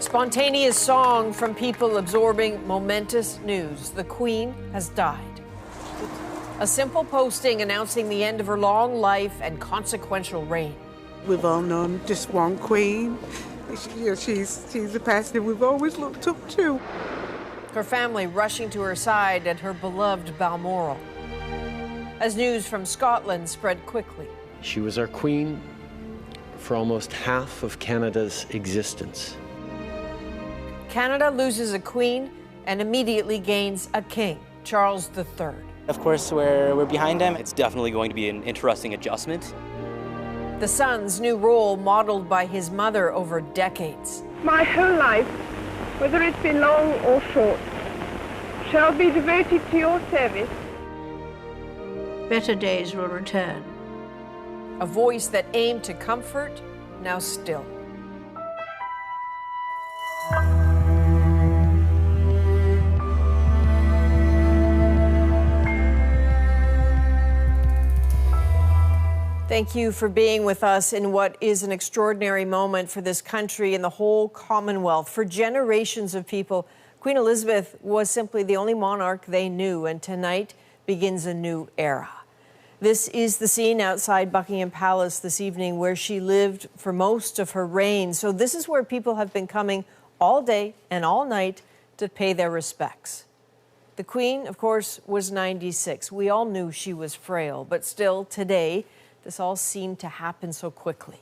Spontaneous song from people absorbing momentous news. The Queen has died. A simple posting announcing the end of her long life and consequential reign. We've all known just one Queen. She's the person we've always looked up to. Her family rushing to her side at her beloved Balmoral. As news from Scotland spread quickly. She was our Queen for almost half of Canada's existence. Canada loses a Queen and immediately gains a King, Charles III. Of course, we're behind him. It's definitely going to be an interesting adjustment. The son's new role modeled by his mother over decades. My whole life, whether it's been long or short, shall be devoted to your service. Better days will return. A voice that aimed to comfort, now still. Thank you for being with us in what is an extraordinary moment for this country and the whole Commonwealth. For generations of people, Queen Elizabeth was simply the only monarch they knew, and tonight begins a new era. This is the scene outside Buckingham Palace this evening where she lived for most of her reign. So this is where people have been coming all day and all night to pay their respects. The Queen, of course, was 96. We all knew she was frail, but still today, this all seemed to happen so quickly.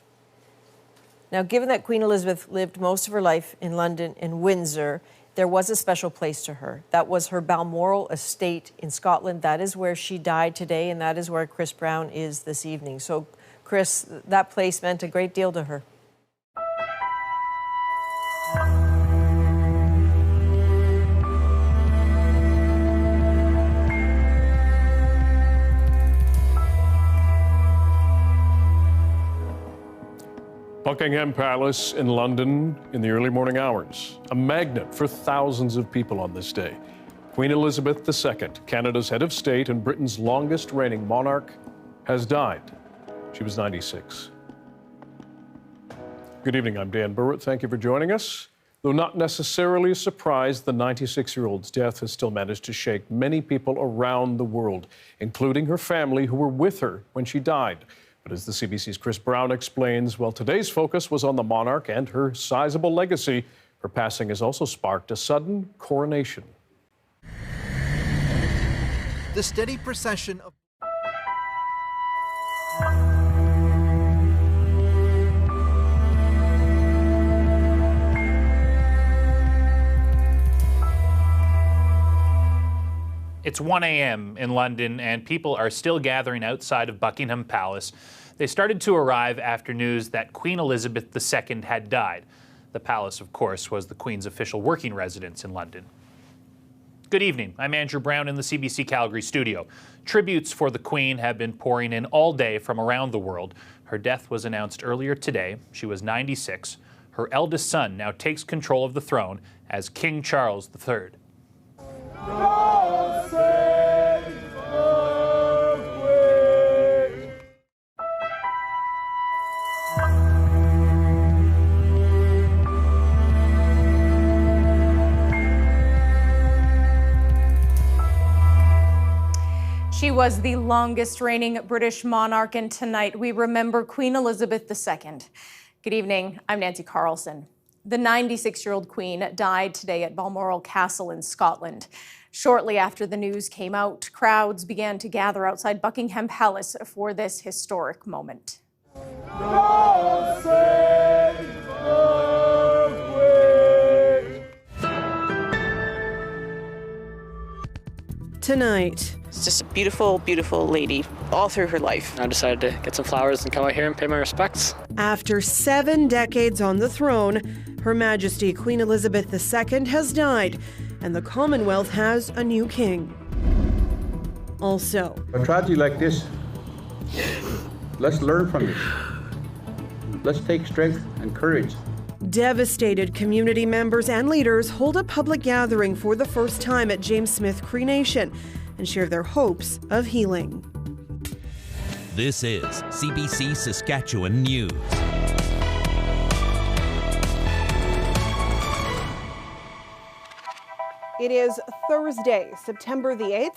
Now, given that Queen Elizabeth lived most of her life in London and Windsor, there was a special place to her. That was her Balmoral estate in Scotland. That is where she died today, and that is where Chris Brown is this evening. So, Chris, that place meant a great deal to her. Buckingham Palace in London in the early morning hours, a magnet for thousands of people on this day. Queen Elizabeth II, Canada's head of state and Britain's longest reigning monarch, has died. She was 96. Good evening, I'm Dan Burwitt. Thank you for joining us. Though not necessarily a surprise, the 96-year-old's death has still managed to shake many people around the world, including her family who were with her when she died. But as the CBC's Chris Brown explains, well, today's focus was on the monarch and her sizable legacy. Her passing has also sparked a sudden coronation. The steady procession of It's 1 a.m. in London, and people are still gathering outside of Buckingham Palace. They started to arrive after news that Queen Elizabeth II had died. The palace, of course, was the Queen's official working residence in London. Good evening. I'm Andrew Brown in the CBC Calgary studio. Tributes for the Queen have been pouring in all day from around the world. Her death was announced earlier today. She was 96. Her eldest son now takes control of the throne as King Charles III. She was the longest reigning British monarch, and tonight we remember Queen Elizabeth II. Good evening, I'm Nancy Carlson. The 96-year-old Queen died today at Balmoral Castle in Scotland. Shortly after the news came out, crowds began to gather outside Buckingham Palace for this historic moment. Tonight. It's just a beautiful, beautiful lady all through her life. I decided to get some flowers and come out here and pay my respects. After 7 decades on the throne, Her Majesty Queen Elizabeth II has died, and the Commonwealth has a new king. Also, a tragedy like this, let's learn from it. Let's take strength and courage. Devastated community members and leaders hold a public gathering for the first time at James Smith Cree Nation and share their hopes of healing. This is CBC Saskatchewan News. It is Thursday, September the 8th,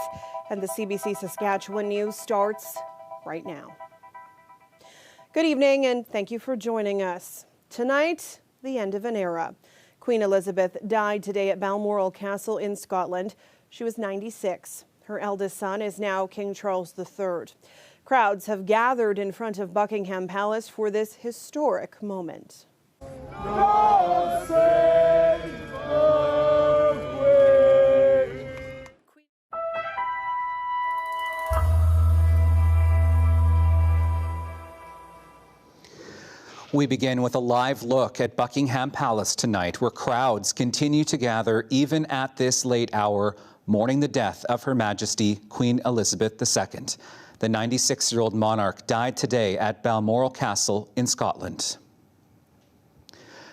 and the CBC Saskatchewan News starts right now. Good evening, and thank you for joining us. Tonight, the end of an era. Queen Elizabeth died today at Balmoral Castle in Scotland. She was 96. Her eldest son is now King Charles III. Crowds have gathered in front of Buckingham Palace for this historic moment. We begin with a live look at Buckingham Palace tonight, where crowds continue to gather even at this late hour, mourning the death of Her Majesty Queen Elizabeth II. The 96-year-old monarch died today at Balmoral Castle in Scotland.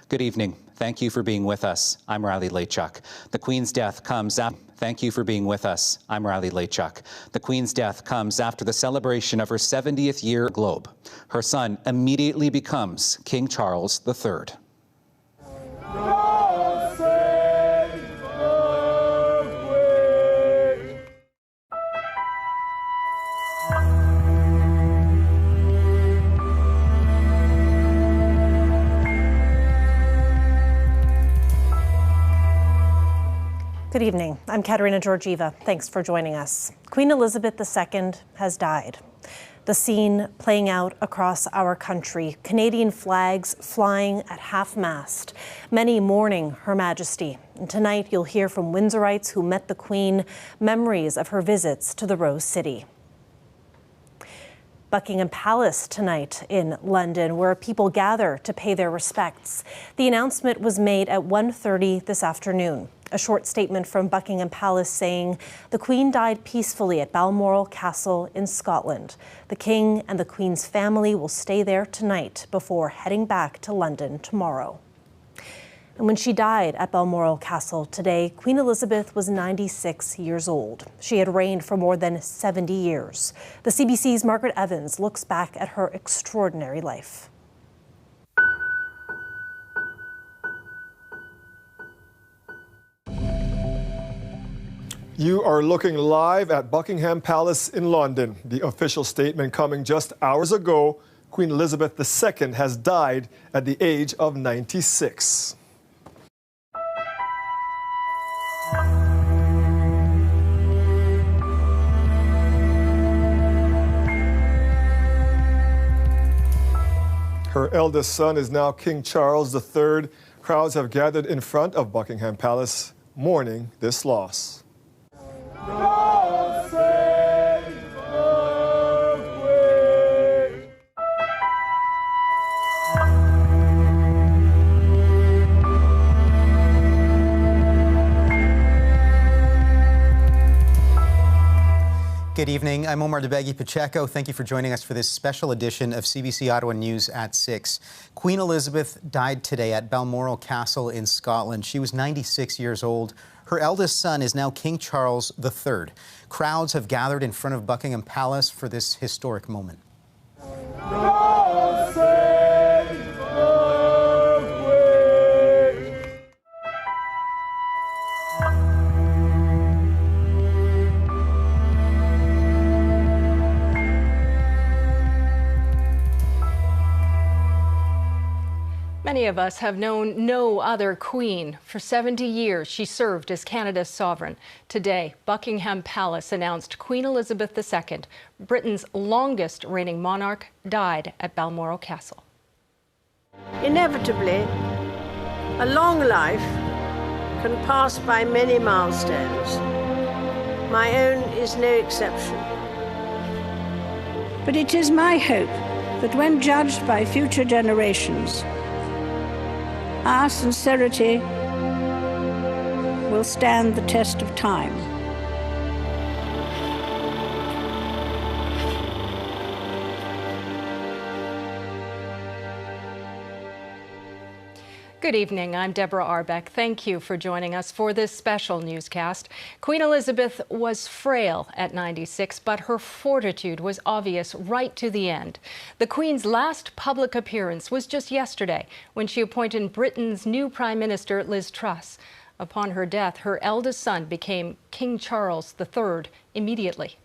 Good evening. Thank you for being with us. I'm Riley Lachuk. The Queen's death comes after... Thank you for being with us. I'm Riley Lachuk. The Queen's death comes after the celebration of her 70th year globe. Her son immediately becomes King Charles III. Good evening. I'm Katerina Georgieva. Thanks for joining us. Queen Elizabeth II has died. The scene playing out across our country, Canadian flags flying at half-mast, many mourning Her Majesty. And tonight you'll hear from Windsorites who met the Queen, memories of her visits to the Rose City. Buckingham Palace tonight in London, where people gather to pay their respects. The announcement was made at 1:30 this afternoon. A short statement from Buckingham Palace saying the Queen died peacefully at Balmoral Castle in Scotland. The King and the Queen's family will stay there tonight before heading back to London tomorrow. And when she died at Balmoral Castle today, Queen Elizabeth was 96 years old. She had reigned for more than 70 years. The CBC's Margaret Evans looks back at her extraordinary life. You are looking live at Buckingham Palace in London. The official statement coming just hours ago. Queen Elizabeth II has died at the age of 96. Her eldest son is now King Charles III. Crowds have gathered in front of Buckingham Palace, mourning this loss. Good evening. I'm Omar Debegi Pacheco. Thank you for joining us for this special edition of CBC Ottawa News at 6. Queen Elizabeth died today at Balmoral Castle in Scotland. She was 96 years old. Her eldest son is now King Charles III. Crowds have gathered in front of Buckingham Palace for this historic moment. Many of us have known no other queen. For 70 years, she served as Canada's sovereign. Today, Buckingham Palace announced Queen Elizabeth II, Britain's longest reigning monarch, died at Balmoral Castle. Inevitably, a long life can pass by many milestones. My own is no exception. But it is my hope that when judged by future generations, our sincerity will stand the test of time. Good evening. I'm Deborah Arbeck. Thank you for joining us for this special newscast. Queen Elizabeth was frail at 96, but her fortitude was obvious right to the end. The Queen's last public appearance was just yesterday when she appointed Britain's new Prime Minister, Liz Truss. Upon her death, her eldest son became King Charles III immediately.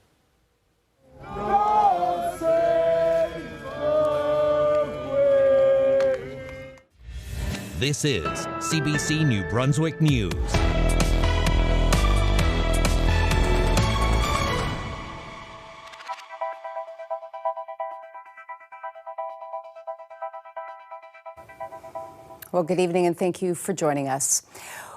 This is CBC New Brunswick News. Well, good evening and thank you for joining us.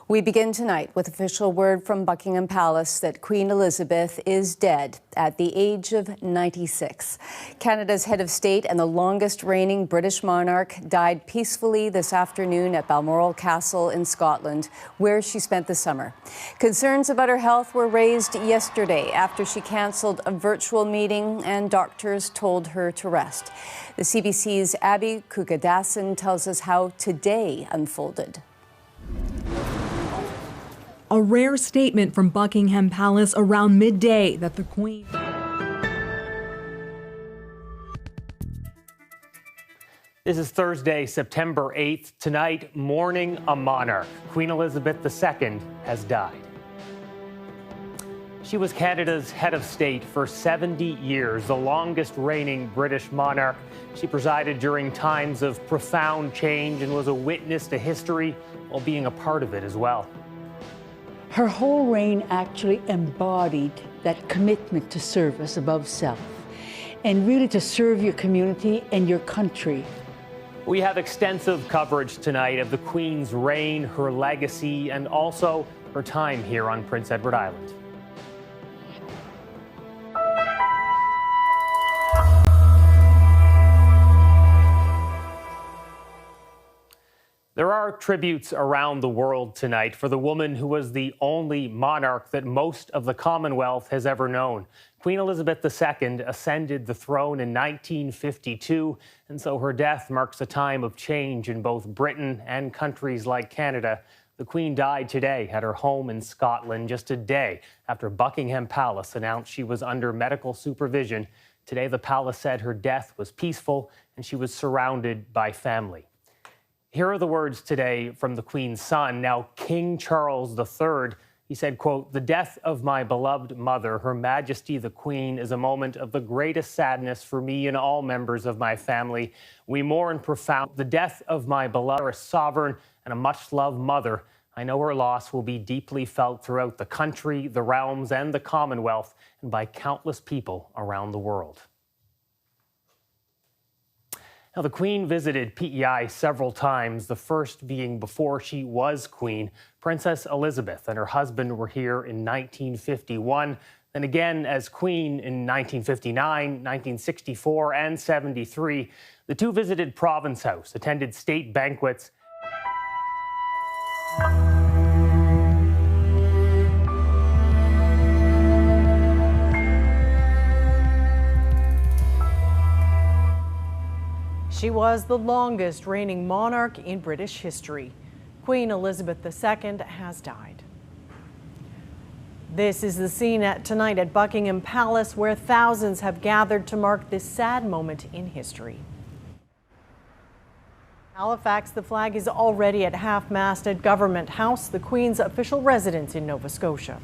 We begin tonight with official word from Buckingham Palace that Queen Elizabeth is dead at the age of 96. Canada's head of state and the longest reigning British monarch died peacefully this afternoon at Balmoral Castle in Scotland, where she spent the summer. Concerns about her health were raised yesterday after she cancelled a virtual meeting and doctors told her to rest. The CBC's Abby Kukadasan tells us how today unfolded. A rare statement from Buckingham Palace around midday that the Queen... This is Thursday, September 8th. Tonight, mourning a monarch. Queen Elizabeth II has died. She was Canada's head of state for 70 years, the longest reigning British monarch. She presided during times of profound change and was a witness to history while being a part of it as well. Her whole reign actually embodied that commitment to service above self and really to serve your community and your country. We have extensive coverage tonight of the Queen's reign, her legacy, and also her time here on Prince Edward Island. There are tributes around the world tonight for the woman who was the only monarch that most of the Commonwealth has ever known. Queen Elizabeth II ascended the throne in 1952, and so her death marks a time of change in both Britain and countries like Canada. The Queen died today at her home in Scotland, just a day after Buckingham Palace announced she was under medical supervision. Today, the palace said her death was peaceful and she was surrounded by family. Here are the words today from the Queen's son, now King Charles III. He said, quote, "The death of my beloved mother, Her Majesty the Queen, is a moment of the greatest sadness for me and all members of my family. We mourn profound the death of my beloved, sovereign, and a much-loved mother. I know her loss will be deeply felt throughout the country, the realms, and the Commonwealth, and by countless people around the world." Now, the Queen visited PEI several times, the first being before she was Queen. Princess Elizabeth and her husband were here in 1951, then again as Queen in 1959, 1964, and 73. The two visited Province House, attended state banquets. She was the longest reigning monarch in British history. Queen Elizabeth II has died. This is the scene tonight at Buckingham Palace, where thousands have gathered to mark this sad moment in history. Halifax, the flag is already at half-mast at Government House, the Queen's official residence in Nova Scotia.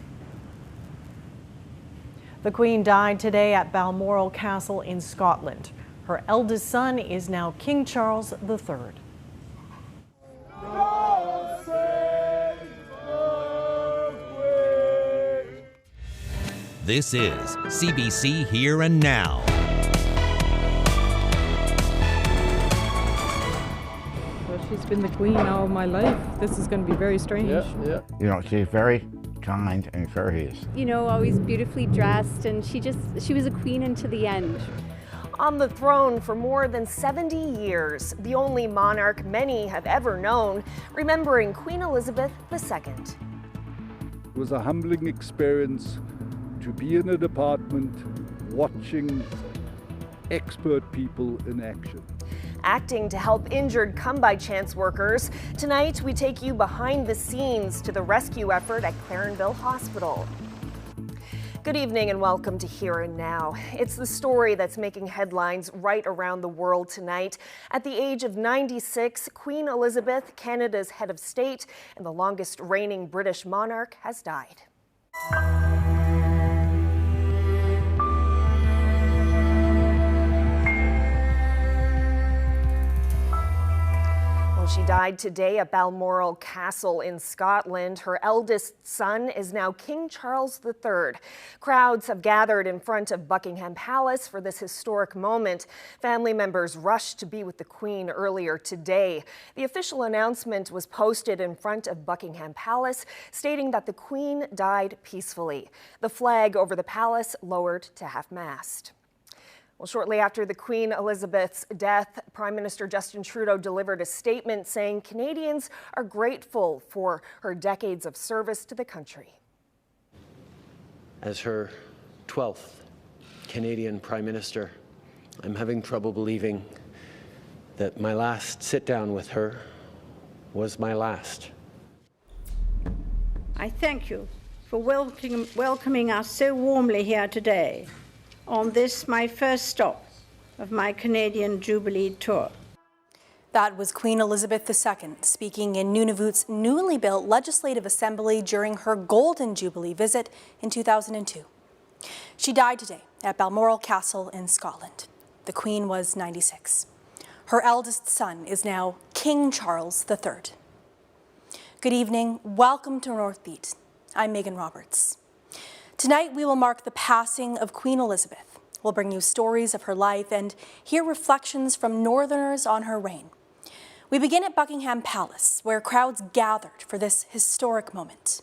The Queen died today at Balmoral Castle in Scotland. Her eldest son is now King Charles III. This is CBC Here and Now. Well, she's been the Queen all my life. This is going to be very strange. Yeah. You know, she's very kind and courteous. You know, always beautifully dressed, and she was a queen until the end. On the throne for more than 70 years, the only monarch many have ever known, remembering Queen Elizabeth II. It was a humbling experience to be in a department watching expert people in action. Acting to help injured come-by-chance workers, tonight we take you behind the scenes to the rescue effort at Clarenville Hospital. Good evening and welcome to Here and Now. It's the story that's making headlines right around the world tonight. At the age of 96, Queen Elizabeth, Canada's head of state and the longest reigning British monarch, has died. She died today at Balmoral Castle in Scotland. Her eldest son is now King Charles III. Crowds have gathered in front of Buckingham Palace for this historic moment. Family members rushed to be with the Queen earlier today. The official announcement was posted in front of Buckingham Palace, stating that the Queen died peacefully. The flag over the palace lowered to half-mast. Well, shortly after the Queen Elizabeth's death, Prime Minister Justin Trudeau delivered a statement saying Canadians are grateful for her decades of service to the country. As her 12th Canadian Prime Minister, I'm having trouble believing that my last sit-down with her was my last. I thank you for welcoming us so warmly here today on this, my first stop of my Canadian Jubilee tour. That was Queen Elizabeth II speaking in Nunavut's newly built Legislative Assembly during her Golden Jubilee visit in 2002. She died today at Balmoral Castle in Scotland. The Queen was 96. Her eldest son is now King Charles III. Good evening. Welcome to North Beat. I'm Megan Roberts. Tonight, we will mark the passing of Queen Elizabeth. We'll bring you stories of her life and hear reflections from Northerners on her reign. We begin at Buckingham Palace, where crowds gathered for this historic moment.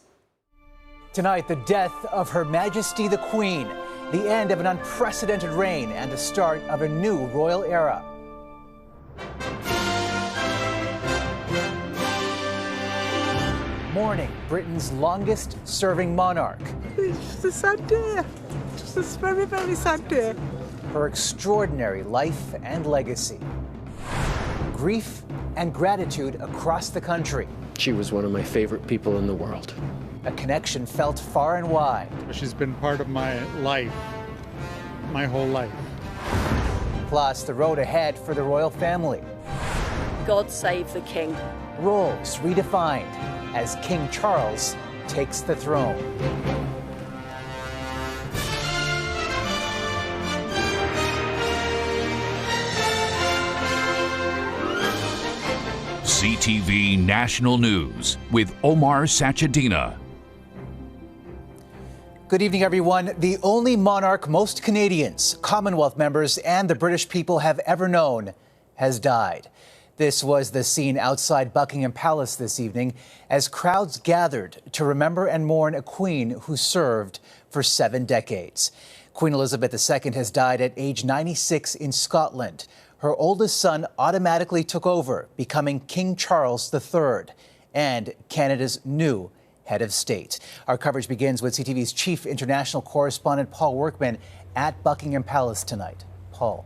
Tonight, the death of Her Majesty the Queen, the end of an unprecedented reign and the start of a new royal era. Mourning Britain's longest-serving monarch. It's just a sad day. Just a very, very sad day. Her extraordinary life and legacy. Grief and gratitude across the country. She was one of my favorite people in the world. A connection felt far and wide. She's been part of my life, my whole life. Plus, the road ahead for the royal family. God save the King. Roles redefined as King Charles takes the throne. CTV National News with Omar Sachedina. Good evening, everyone. The only monarch most Canadians, Commonwealth members, and the British people have ever known has died. This was the scene outside Buckingham Palace this evening as crowds gathered to remember and mourn a queen who served for 7 decades. Queen Elizabeth II has died at age 96 in Scotland. Her oldest son automatically took over, becoming King Charles III and Canada's new head of state. Our coverage begins with CTV's chief international correspondent, Paul Workman, at Buckingham Palace tonight. Paul.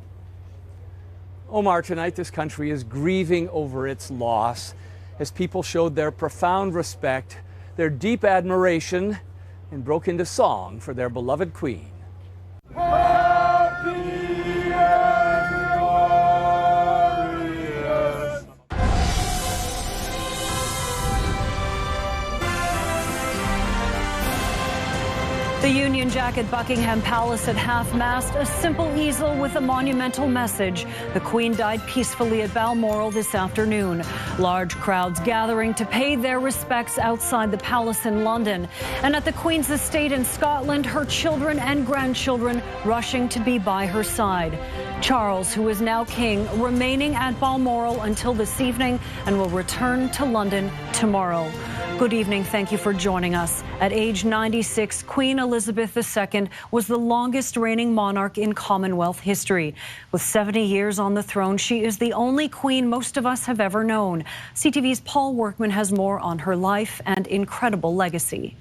Omar, tonight this country is grieving over its loss as people showed their profound respect, their deep admiration, and broke into song for their beloved queen. The Union Jack at Buckingham Palace at half-mast, a simple easel with a monumental message. The Queen died peacefully at Balmoral this afternoon. Large crowds gathering to pay their respects outside the palace in London. And at the Queen's estate in Scotland, her children and grandchildren rushing to be by her side. Charles, who is now king, remaining at Balmoral until this evening and will return to London tomorrow. Good evening. Thank you for joining us. At age 96, Queen Elizabeth II was the longest reigning monarch in Commonwealth history. With 70 years on the throne, she is the only queen most of us have ever known. CTV's Paul Workman has more on her life and incredible legacy.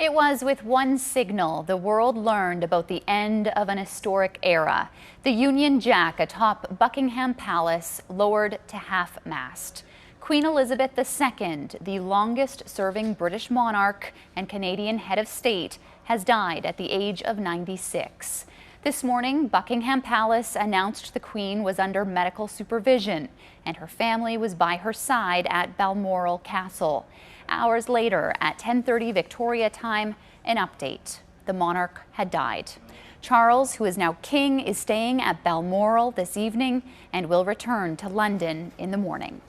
It was with one signal the world learned about the end of an historic era. The Union Jack atop Buckingham Palace lowered to half-mast. Queen Elizabeth II, the longest-serving British monarch and Canadian head of state, has died at the age of 96. This morning, Buckingham Palace announced the Queen was under medical supervision and her family was by her side at Balmoral Castle. Hours later, at 10:30 Victoria time, an update. The monarch had died. Charles, who is now king, is staying at Balmoral this evening and will return to London in the morning.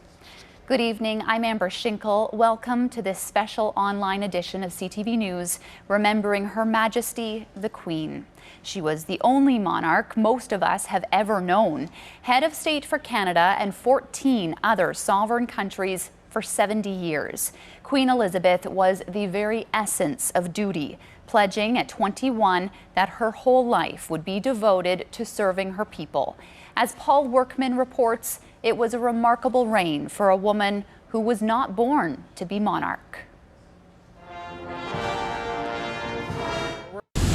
Good evening, I'm Amber Schinkel. Welcome to this special online edition of CTV News, remembering Her Majesty the Queen. She was the only monarch most of us have ever known, head of state for Canada and 14 other sovereign countries for 70 years. Queen Elizabeth was the very essence of duty, pledging at 21 that her whole life would be devoted to serving her people. As Paul Workman reports, it was a remarkable reign for a woman who was not born to be monarch.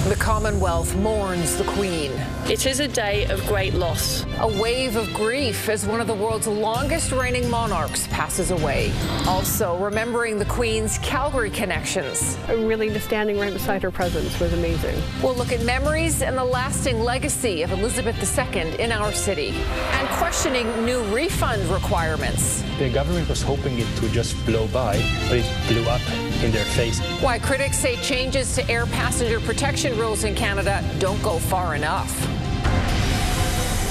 The Commonwealth mourns the Queen. It is a day of great loss. A wave of grief as one of the world's longest reigning monarchs passes away. Also remembering the Queen's Calgary connections. Really, the standing right beside her presence was amazing. We'll look at memories and the lasting legacy of Elizabeth II in our city and questioning new refund requirements. The government was hoping it would just blow by, but it blew up in their face. Why critics say changes to air passenger protection rules in Canada don't go far enough.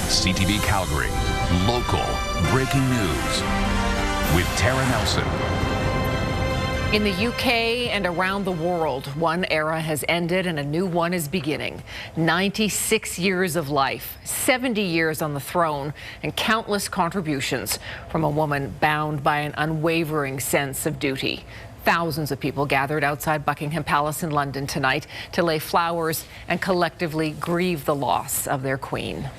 CTV Calgary, local breaking news with Tara Nelson. In the UK and around the world, one era has ended and a new one is beginning. 96 years of life, 70 years on the throne, and countless contributions from a woman bound by an unwavering sense of duty. Thousands of people gathered outside Buckingham Palace in London tonight to lay flowers and collectively grieve the loss of their queen.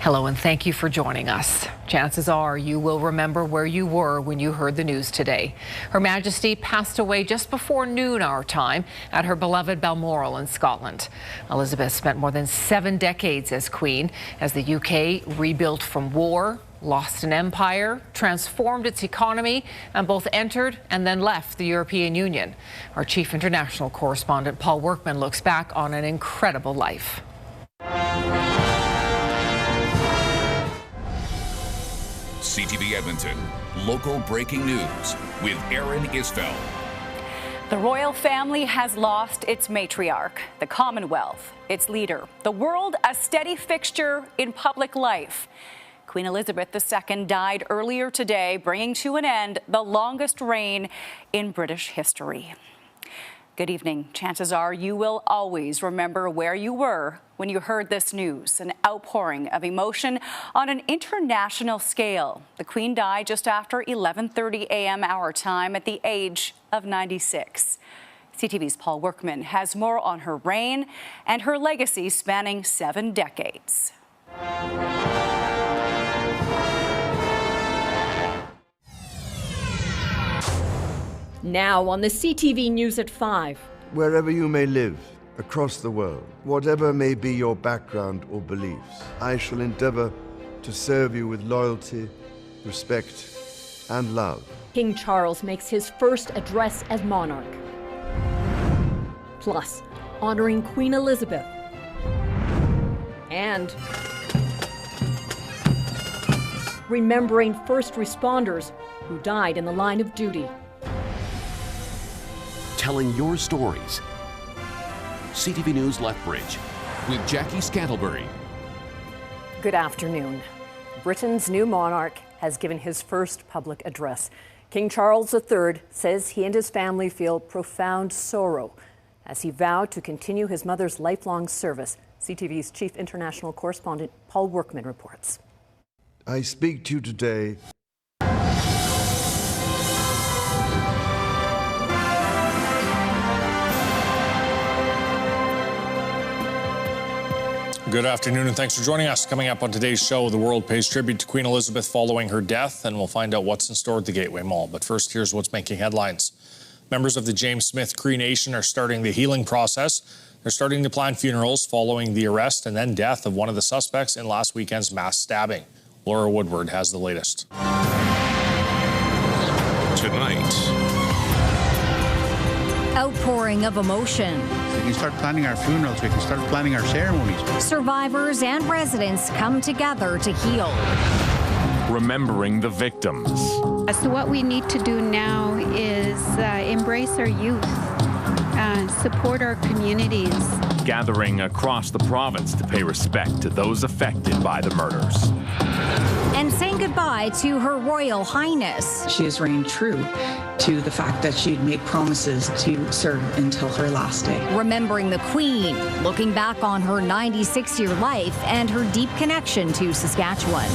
Hello and thank you for joining us. Chances are you will remember where you were when you heard the news today. Her Majesty passed away just before noon our time at her beloved Balmoral in Scotland. Elizabeth spent more than 7 decades as Queen as the UK rebuilt from war, lost an empire, transformed its economy, and both entered and then left the European Union. Our chief international correspondent, Paul Workman, looks back on an incredible life. CTV Edmonton, local breaking news with Aaron Isfeld. The royal family has lost its matriarch, the Commonwealth, its leader, the world a steady fixture in public life. Queen Elizabeth II died earlier today, bringing to an end the longest reign in British history. Good evening. Chances are you will always remember where you were when you heard this news, an outpouring of emotion on an international scale. The Queen died just after 11:30 a.m. our time at the age of 96. CTV's Paul Workman has more on her reign and her legacy spanning 7 decades. Now on the CTV News at 5. Wherever you may live across the world, whatever may be your background or beliefs, I shall endeavor to serve you with loyalty, respect, and love. King Charles makes his first address as monarch. Plus, honoring Queen Elizabeth. And remembering first responders who died in the line of duty. Telling your stories. CTV News Lethbridge with Jackie Scantlebury. Good afternoon. Britain's new monarch has given his first public address. King Charles III says he and his family feel profound sorrow as he vowed to continue his mother's lifelong service. CTV's chief international correspondent Paul Workman reports. I speak to you today Good afternoon and thanks for joining us. Coming up on today's show, the world pays tribute to Queen Elizabeth following her death, and we'll find out what's in store at the Gateway Mall. But first, here's what's making headlines. Members of the James Smith Cree Nation are starting the healing process. They're starting to plan funerals following the arrest and then death of one of the suspects in last weekend's mass stabbing. Laura Woodward has the latest. Tonight. Outpouring of emotion. We can start planning our funerals. We can start planning our ceremonies. Survivors and residents come together to heal. Remembering the victims. So what we need to do now is embrace our youth, support our communities. Gathering across the province to pay respect to those affected by the murders. And saying goodbye to Her Royal Highness. She has reigned true to the fact that she'd made promises to serve until her last day. Remembering the Queen, looking back on her 96-year life and her deep connection to Saskatchewan.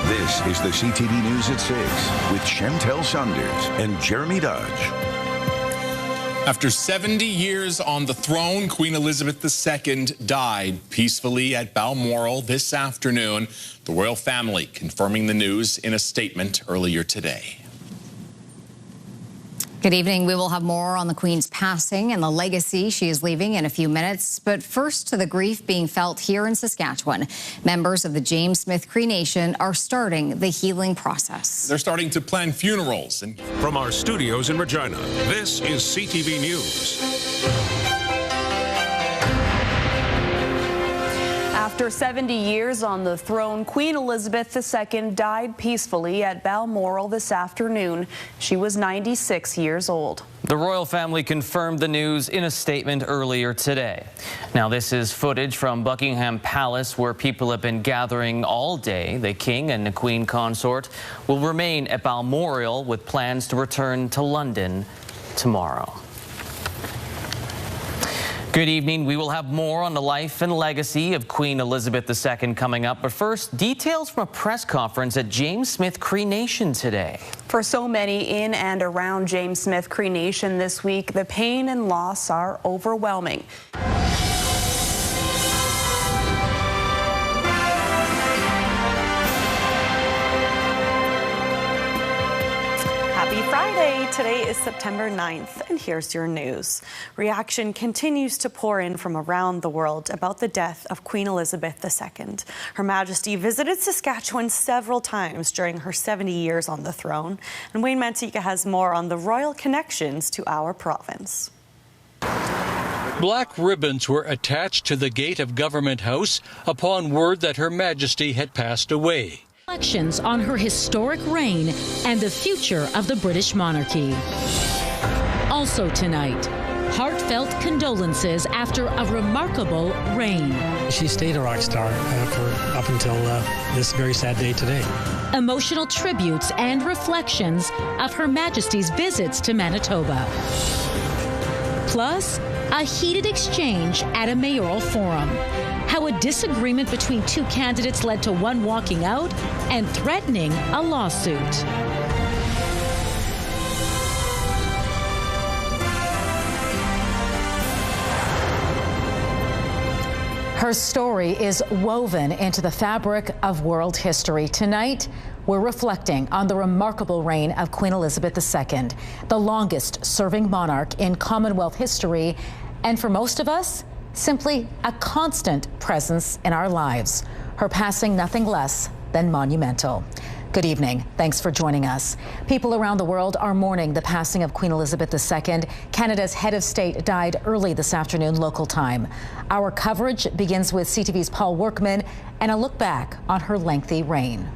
This is the CTV News at 6 with Chantel Saunders and Jeremy Dodge. After 70 years on the throne, Queen Elizabeth II died peacefully at Balmoral this afternoon. The royal family confirming the news in a statement earlier today. Good evening. We will have more on the Queen's passing and the legacy she is leaving in a few minutes. But first, to the grief being felt here in Saskatchewan. Members of the James Smith Cree Nation are starting the healing process. They're starting to plan funerals. From our studios in Regina, this is CTV News. After 70 years on the throne, Queen Elizabeth II died peacefully at Balmoral this afternoon. She was 96 years old. The royal family confirmed the news in a statement earlier today. Now, this is footage from Buckingham Palace where people have been gathering all day. The King and the Queen consort will remain at Balmoral with plans to return to London tomorrow. Good evening. We will have more on the life and legacy of Queen Elizabeth II coming up. But first, details from a press conference at James Smith Cree Nation today. For so many in and around James Smith Cree Nation this week, the pain and loss are overwhelming. Happy Friday. Today is September 9th, and here's your news. Reaction continues to pour in from around the world about the death of Queen Elizabeth II. Her Majesty visited Saskatchewan several times during her 70 years on the throne, and Wayne Mantika has more on the royal connections to our province. Black ribbons were attached to the gate of Government House upon word that Her Majesty had passed away. Reflections on her historic reign and the future of the British monarchy. Also tonight, heartfelt condolences after a remarkable reign. She stayed a rock star up until this very sad day today. Emotional tributes and reflections of Her Majesty's visits to Manitoba. Plus, a heated exchange at a mayoral forum. How a disagreement between two candidates led to one walking out and threatening a lawsuit. Her story is woven into the fabric of world history. Tonight, we're reflecting on the remarkable reign of Queen Elizabeth II, the longest serving monarch in Commonwealth history, and for most of us, simply a constant presence in our lives. Her passing nothing less than monumental. Good evening. Thanks for joining us. People around the world are mourning the passing of Queen Elizabeth II. Canada's head of state died early this afternoon local time. Our coverage begins with CTV's Paul Workman and a look back on her lengthy reign.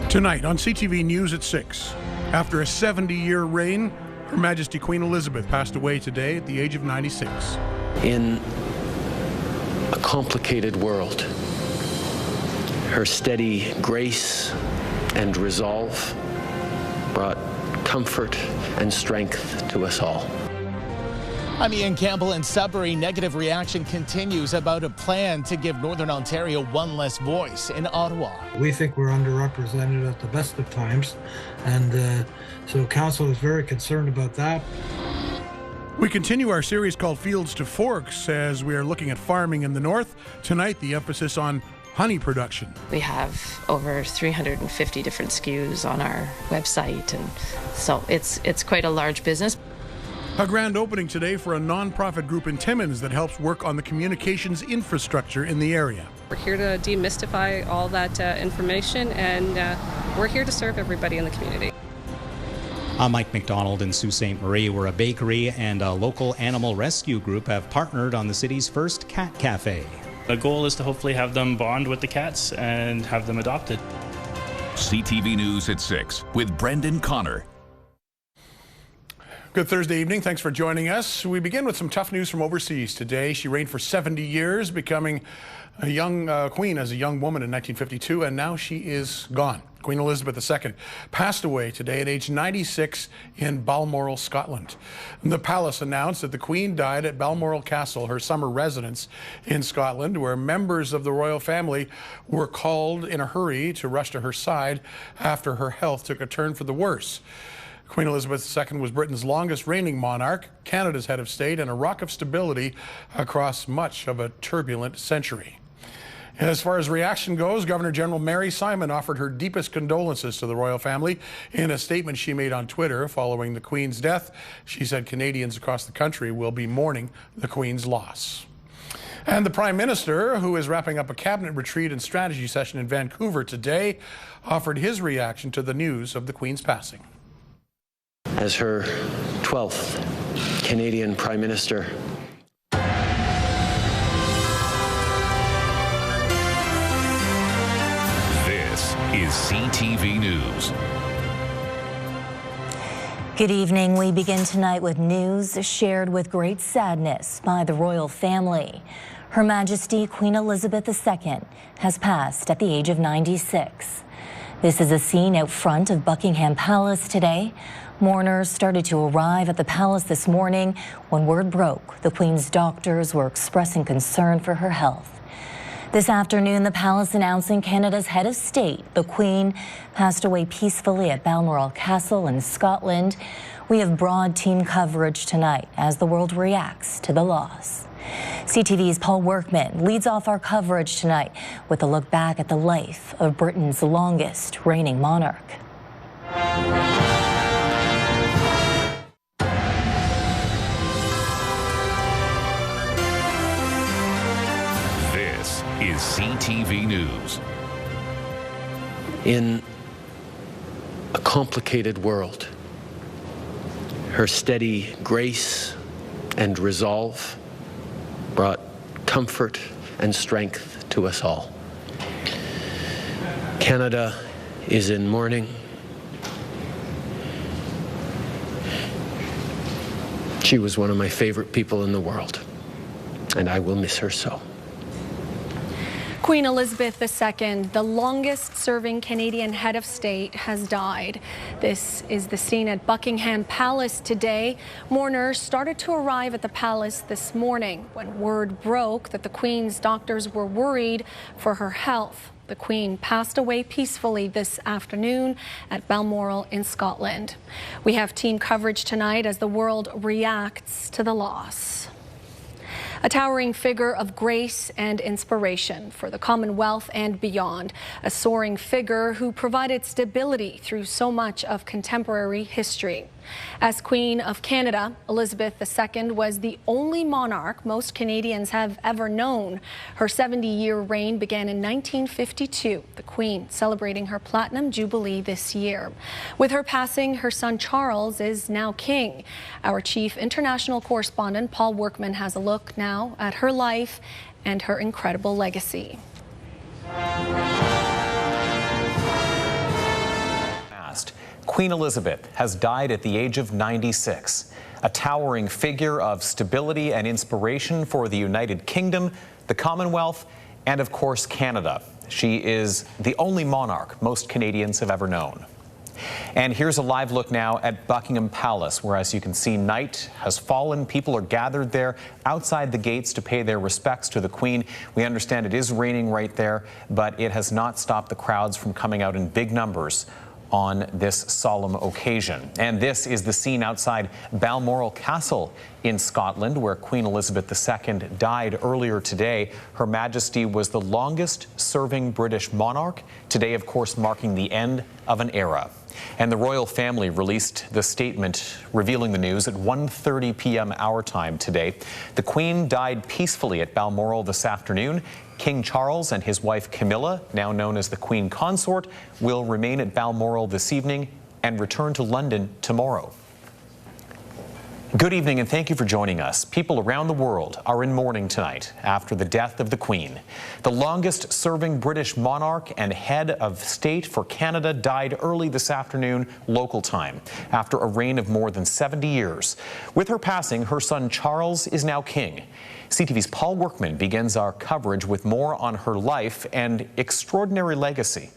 Tonight on CTV News at 6, after a 70-year reign, Her Majesty Queen Elizabeth passed away today at the age of 96. In a complicated world, her steady grace and resolve brought comfort and strength to us all. I'm Ian Campbell in Sudbury. Negative reaction continues about a plan to give Northern Ontario one less voice in Ottawa. We think we're underrepresented at the best of times, and so Council is very concerned about that. We continue our series called Fields to Forks as we are looking at farming in the north. Tonight, the emphasis on honey production. We have over 350 different SKUs on our website, and so it's quite a large business. A grand opening today for a non-profit group in Timmins that helps work on the communications infrastructure in the area. We're here to demystify all that information, and we're here to serve everybody in the community. I'm Mike McDonald in Sault Ste. Marie, where a bakery and a local animal rescue group have partnered on the city's first cat cafe. The goal is to hopefully have them bond with the cats and have them adopted. CTV News at 6 with Brendan Connor. Good Thursday evening. Thanks for joining us. We begin with some tough news from overseas today. She reigned for 70 years, becoming a young queen as a young woman in 1952, and now she is gone. Queen Elizabeth II passed away today at age 96 in Balmoral, Scotland. The palace announced that the Queen died at Balmoral Castle, her summer residence in Scotland, where members of the royal family were called in a hurry to rush to her side after her health took a turn for the worse. Queen Elizabeth II was Britain's longest reigning monarch, Canada's head of state, and a rock of stability across much of a turbulent century. As far as reaction goes, Governor General Mary Simon offered her deepest condolences to the royal family in a statement she made on Twitter following the Queen's death. She said Canadians across the country will be mourning the Queen's loss. And the Prime Minister, who is wrapping up a cabinet retreat and strategy session in Vancouver today, offered his reaction to the news of the Queen's passing. As her 12th Canadian Prime Minister, is CTV News. Good evening. We begin tonight with news shared with great sadness by the royal family. Her Majesty Queen Elizabeth II has passed at the age of 96. This is a scene out front of Buckingham Palace today. Mourners started to arrive at the palace this morning when word broke the Queen's doctors were expressing concern for her health. This afternoon, the palace announcing Canada's head of state, the Queen, passed away peacefully at Balmoral Castle in Scotland. We have broad team coverage tonight as the world reacts to the loss. CTV's Paul Workman leads off our coverage tonight with a look back at the life of Britain's longest reigning monarch. Is CTV News. In a complicated world, her steady grace and resolve brought comfort and strength to us all. Canada is in mourning. She was one of my favorite people in the world, and I will miss her so. Queen Elizabeth II, the longest-serving Canadian head of state, has died. This is the scene at Buckingham Palace today. Mourners started to arrive at the palace this morning when word broke that the Queen's doctors were worried for her health. The Queen passed away peacefully this afternoon at Balmoral in Scotland. We have team coverage tonight as the world reacts to the loss. A towering figure of grace and inspiration for the Commonwealth and beyond. A soaring figure who provided stability through so much of contemporary history. As Queen of Canada, Elizabeth II was the only monarch most Canadians have ever known. Her 70-year reign began in 1952, the Queen celebrating her Platinum Jubilee this year. With her passing, her son Charles is now king. Our chief international correspondent, Paul Workman, has a look now at her life and her incredible legacy. Queen Elizabeth has died at the age of 96, a towering figure of stability and inspiration for the United Kingdom, the Commonwealth, and of course Canada. She is the only monarch most Canadians have ever known. And here's a live look now at Buckingham Palace, where, as you can see, night has fallen. People are gathered there outside the gates to pay their respects to the Queen. We understand it is raining right there, but it has not stopped the crowds from coming out in big numbers on this solemn occasion. And this is the scene outside Balmoral Castle In Scotland, where Queen Elizabeth II died earlier today, Her Majesty was the longest-serving British monarch, today, of course, marking the end of an era. And the royal family released the statement revealing the news at 1:30 p.m. our time today. The Queen died peacefully at Balmoral this afternoon. King Charles and his wife Camilla, now known as the Queen Consort, will remain at Balmoral this evening and return to London tomorrow. Good evening and thank you for joining us. People around the world are in mourning tonight after the death of the Queen. The longest-serving British monarch and head of state for Canada died early this afternoon, local time, after a reign of more than 70 years. With her passing, her son Charles is now king. CTV's Paul Workman begins our coverage with more on her life and extraordinary legacy.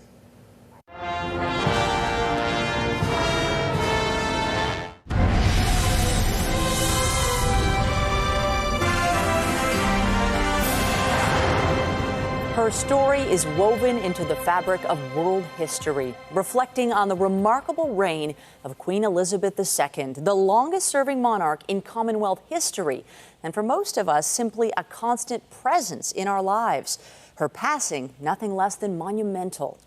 Her story is woven into the fabric of world history, reflecting on the remarkable reign of Queen Elizabeth II, the longest-serving monarch in Commonwealth history, and for most of us, simply a constant presence in our lives. Her passing, nothing less than monumental.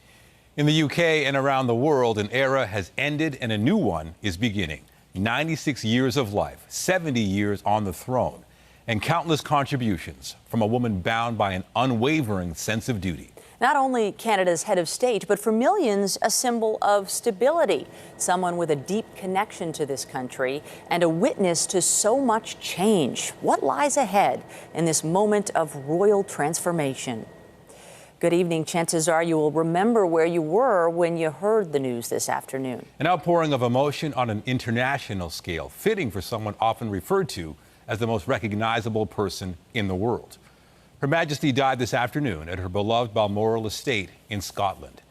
In the UK and around the world, an era has ended and a new one is beginning. 96 years of life, 70 years on the throne, and countless contributions from a woman bound by an unwavering sense of duty. Not only Canada's head of state, but for millions, a symbol of stability. Someone with a deep connection to this country and a witness to so much change. What lies ahead in this moment of royal transformation? Good evening. Chances are you will remember where you were when you heard the news this afternoon. An outpouring of emotion on an international scale, fitting for someone often referred to as the most recognizable person in the world. Her Majesty died this afternoon at her beloved Balmoral estate in Scotland.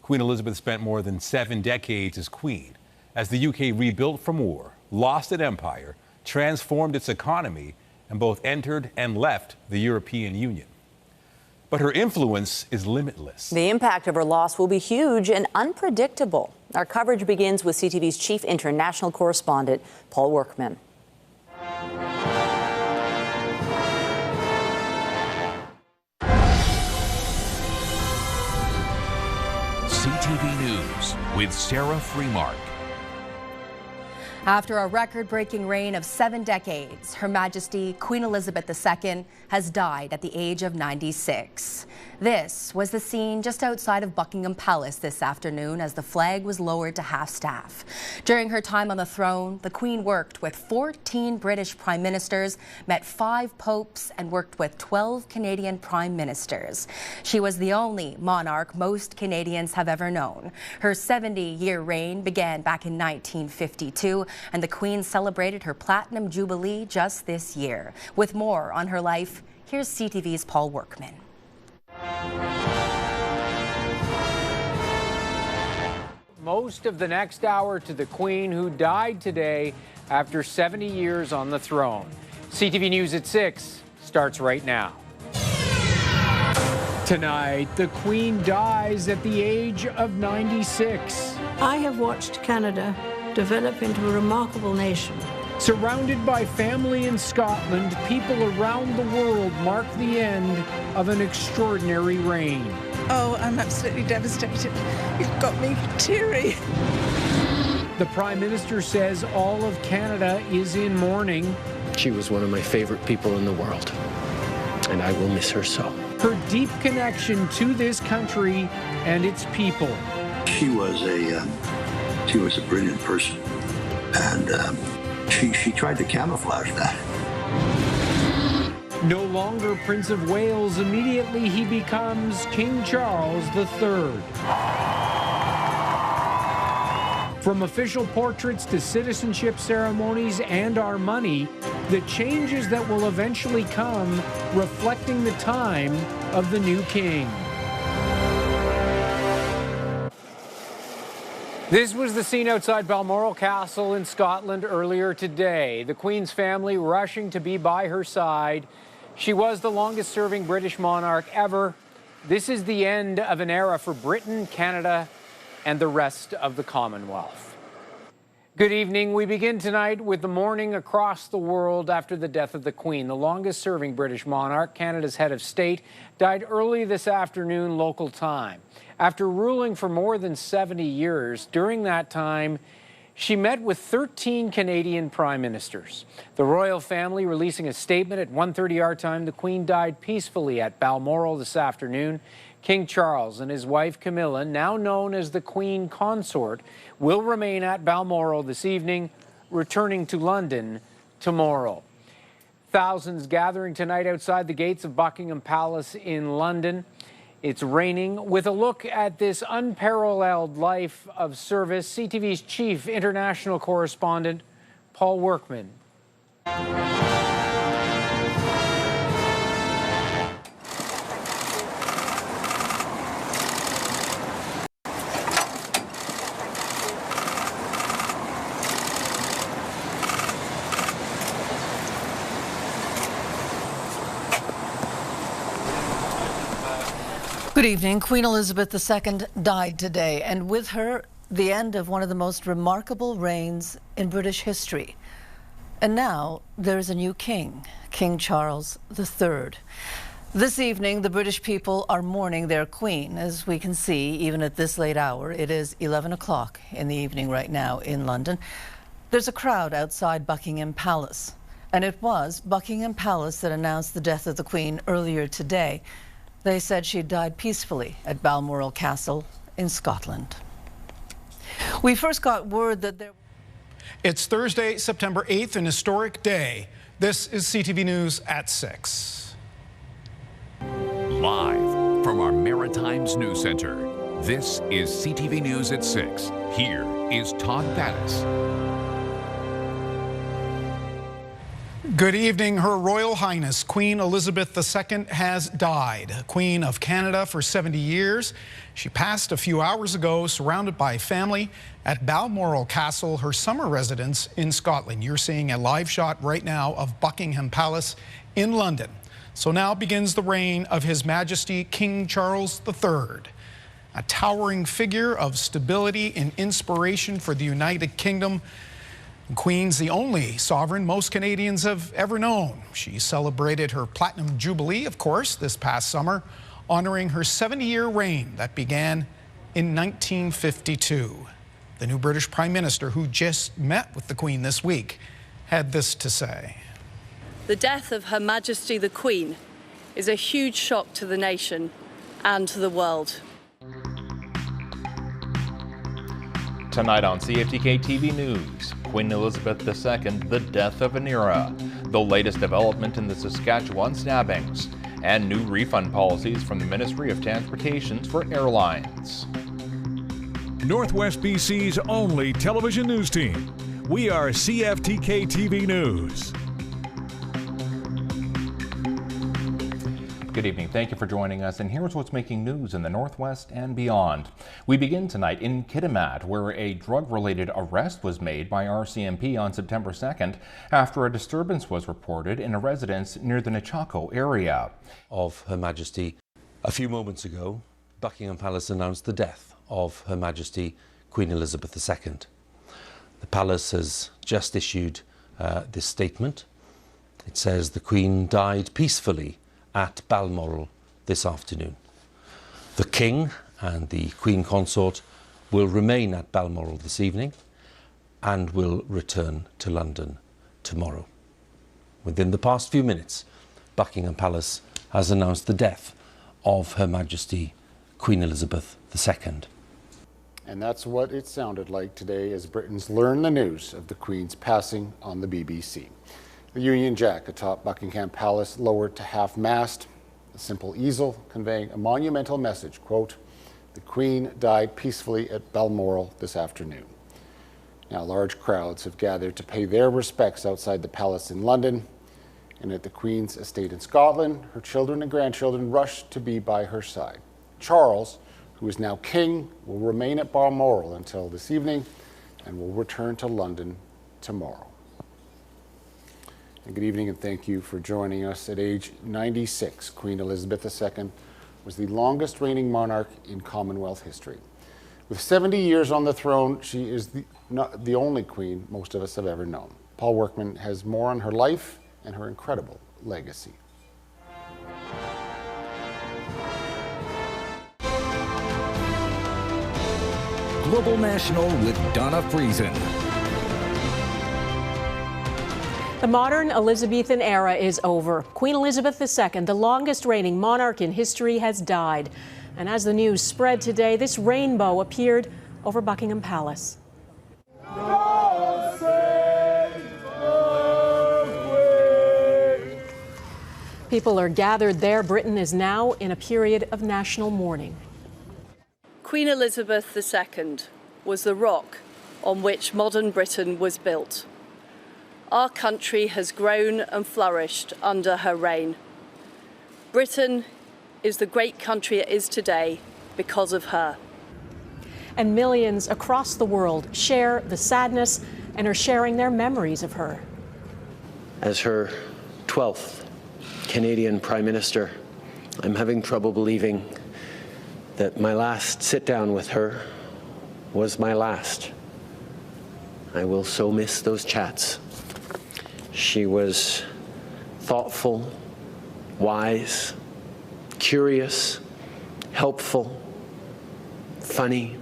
Queen Elizabeth spent more than 7 decades as queen, as the UK rebuilt from war, lost an empire, transformed its economy, and both entered and left the European Union. But her influence is limitless. The impact of her loss will be huge and unpredictable. Our coverage begins with CTV's chief international correspondent, Paul Workman. CTV News with Sarah Freemark. After a record-breaking reign of 7 decades, Her Majesty Queen Elizabeth II has died at the age of 96. This was the scene just outside of Buckingham Palace this afternoon as the flag was lowered to half-staff. During her time on the throne, the Queen worked with 14 British prime ministers, met 5 popes, and worked with 12 Canadian prime ministers. She was the only monarch most Canadians have ever known. Her 70-year reign began back in 1952, and the Queen celebrated her Platinum Jubilee just this year. With more on her life, here's CTV's Paul Workman. Most of the next hour to the Queen, who died today after 70 years on the throne. CTV News at 6 starts right now. Tonight, the Queen dies at the age of 96. I have watched Canada develop into a remarkable nation. Surrounded by family in Scotland, people around the world mark the end of an extraordinary reign. Oh, I'm absolutely devastated. You've got me teary. The Prime Minister says all of Canada is in mourning. She was one of my favorite people in the world, and I will miss her so. Her deep connection to this country and its people. She was a brilliant person, and she tried to camouflage that. No longer Prince of Wales, immediately he becomes King Charles III. From official portraits to citizenship ceremonies and our money, the changes that will eventually come reflecting the time of the new king. This was the scene outside Balmoral Castle in Scotland earlier today. The Queen's family rushing to be by her side. She was the longest-serving British monarch ever. This is the end of an era for Britain, Canada, and the rest of the Commonwealth. Good evening. We begin tonight with the mourning across the world after the death of the Queen. The longest-serving British monarch, Canada's head of state, died early this afternoon local time. After ruling for more than 70 years, during that time, she met with 13 Canadian prime ministers. The royal family releasing a statement at 1:30 our time. The Queen died peacefully at Balmoral this afternoon. King Charles and his wife Camilla, now known as the Queen Consort, will remain at Balmoral this evening, returning to London tomorrow. Thousands gathering tonight outside the gates of Buckingham Palace in London. It's raining. With a look at this unparalleled life of service, CTV's chief international correspondent, Paul Workman. Good evening. Queen Elizabeth II died today, and with her, the end of one of the most remarkable reigns in British history. And now there is a new king, King Charles III. This evening, the British people are mourning their queen. As we can see, even at this late hour, it is 11 o'clock in the evening right now in London. There's a crowd outside Buckingham Palace, and it was Buckingham Palace that announced the death of the Queen earlier today. They said she died peacefully at Balmoral Castle in Scotland. We first got word that there... It's Thursday, September 8th, an historic day. This is CTV News at 6. Live from our Maritimes News Center, this is CTV News at 6. Here is Todd Battis. Good evening. Her Royal Highness Queen Elizabeth II has died. Queen of Canada for 70 years. She passed a few hours ago surrounded by family at Balmoral Castle, her summer residence in Scotland. You're seeing a live shot right now of Buckingham Palace in London. So now begins the reign of His Majesty King Charles III, a towering figure of stability and inspiration for the United Kingdom. The Queen's the only sovereign most Canadians have ever known. She celebrated her Platinum Jubilee, of course, this past summer, honoring her 70-year reign that began in 1952. The new British Prime Minister, who just met with the Queen this week, had this to say. The death of Her Majesty the Queen is a huge shock to the nation and to the world. Tonight on CFTK TV News, Queen Elizabeth II, the death of an era, the latest development in the Saskatchewan stabbings, and new refund policies from the Ministry of Transportation for airlines. Northwest BC's only television news team. We are CFTK TV News. Good evening. Thank you for joining us. And here's what's making news in the Northwest and beyond. We begin tonight in Kitimat, where a drug-related arrest was made by RCMP on September 2nd after a disturbance was reported in a residence near the Nechako area. Of Her Majesty. A few moments ago, Buckingham Palace announced the death of Her Majesty Queen Elizabeth II. The Palace has just issued this statement. It says the Queen died peacefully at Balmoral this afternoon. The King and the Queen Consort will remain at Balmoral this evening and will return to London tomorrow. Within the past few minutes, Buckingham Palace has announced the death of Her Majesty Queen Elizabeth II. And that's what it sounded like today as Britons learned the news of the Queen's passing on the BBC. The Union Jack atop Buckingham Palace lowered to half-mast, a simple easel conveying a monumental message, quote, "The Queen died peacefully at Balmoral this afternoon." Now, large crowds have gathered to pay their respects outside the palace in London, and at the Queen's estate in Scotland, her children and grandchildren rushed to be by her side. Charles, who is now king, will remain at Balmoral until this evening and will return to London tomorrow. And good evening and thank you for joining us. At age 96, Queen Elizabeth II was the longest reigning monarch in Commonwealth history. With 70 years on the throne, she is not the only queen most of us have ever known. Paul Workman has more on her life and her incredible legacy. Global National with Donna Friesen. The modern Elizabethan era is over. Queen Elizabeth II, the longest reigning monarch in history, has died. And as the news spread today, this rainbow appeared over Buckingham Palace. People are gathered there. Britain is now in a period of national mourning. Queen Elizabeth II was the rock on which modern Britain was built. Our country has grown and flourished under her reign. Britain is the great country it is today because of her. And millions across the world share the sadness and are sharing their memories of her. As her 12th Canadian Prime Minister, I'm having trouble believing that my last sit-down with her was my last. I will so miss those chats. She was thoughtful, wise, curious, helpful, funny,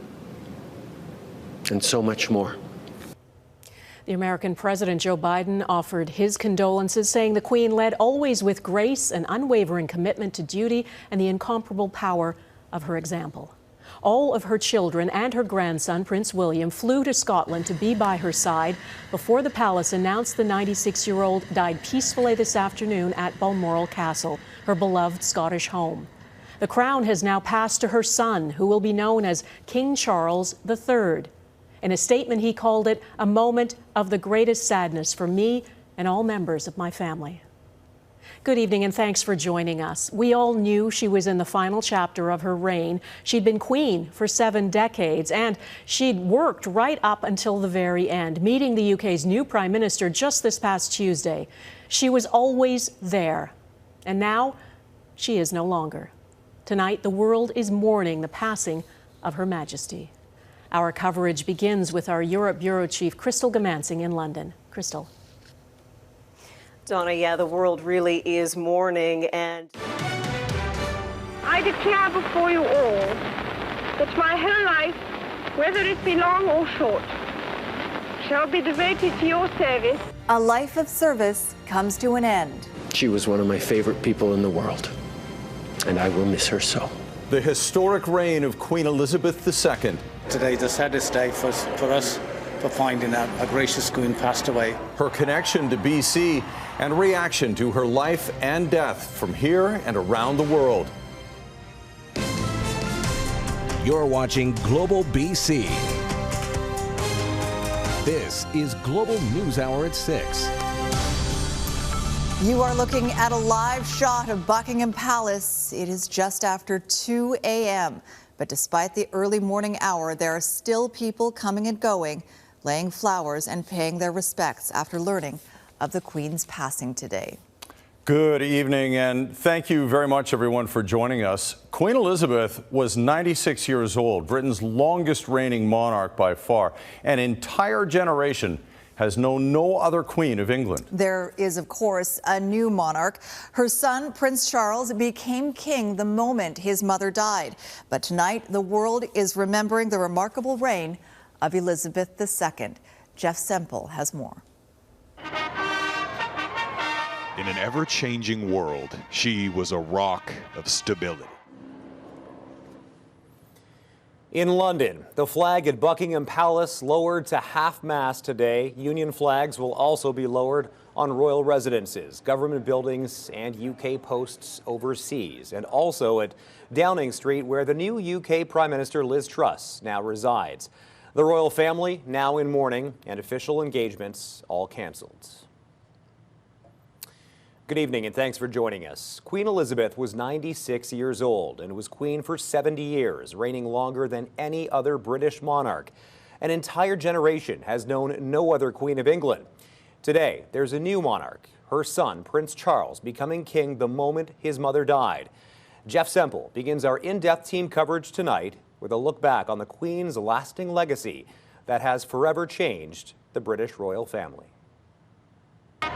and so much more. The American President Joe Biden offered his condolences, saying the Queen led always with grace, an unwavering commitment to duty, and the incomparable power of her example. All of her children and her grandson, Prince William, flew to Scotland to be by her side before the palace announced the 96-year-old died peacefully this afternoon at Balmoral Castle, her beloved Scottish home. The crown has now passed to her son, who will be known as King Charles III. In a statement, he called it a moment of the greatest sadness for me and all members of my family. Good evening and thanks for joining us. We all knew she was in the final chapter of her reign. She'd been queen for 7 decades and she'd worked right up until the very end, meeting the UK's new Prime Minister just this past Tuesday. She was always there. And now she is no longer. Tonight, the world is mourning the passing of Her Majesty. Our coverage begins with our Europe Bureau Chief, Crystal Gamansing in London. Crystal. Donna, yeah, the world really is mourning, and I declare before you all that my whole life, whether it be long or short, shall be devoted to your service. A life of service comes to an end. She was one of my favorite people in the world, and I will miss her so. The historic reign of Queen Elizabeth II. Today's the saddest day for us, for finding out a gracious queen passed away. Her connection to BC and reaction to her life and death from here and around the world. You're watching Global BC. This is Global News Hour at 6. You are looking at a live shot of Buckingham Palace. It is just after 2 a.m. But despite the early morning hour, there are still people coming and going, laying flowers and paying their respects after learning of the Queen's passing today. Good evening, and thank you very much, everyone, for joining us. Queen Elizabeth was 96 years old, Britain's longest reigning monarch by far. An entire generation has known no other Queen of England. There is, of course, a new monarch. Her son, Prince Charles, became king the moment his mother died. But tonight, the world is remembering the remarkable reign of Elizabeth II. Jeff Semple has more. In an ever-changing world, she was a rock of stability. In London, the flag at Buckingham Palace lowered to half-mast today. Union flags will also be lowered on royal residences, government buildings, and UK posts overseas, and also at Downing Street, where the new UK Prime Minister Liz Truss now resides. The royal family now in mourning, and official engagements all cancelled. Good evening and thanks for joining us. Queen Elizabeth was 96 years old and was queen for 70 years, reigning longer than any other British monarch. An entire generation has known no other Queen of England. Today, there's a new monarch, her son, Prince Charles, becoming king the moment his mother died. Jeff Semple begins our in-depth team coverage tonight with a look back on the Queen's lasting legacy that has forever changed the British royal family. In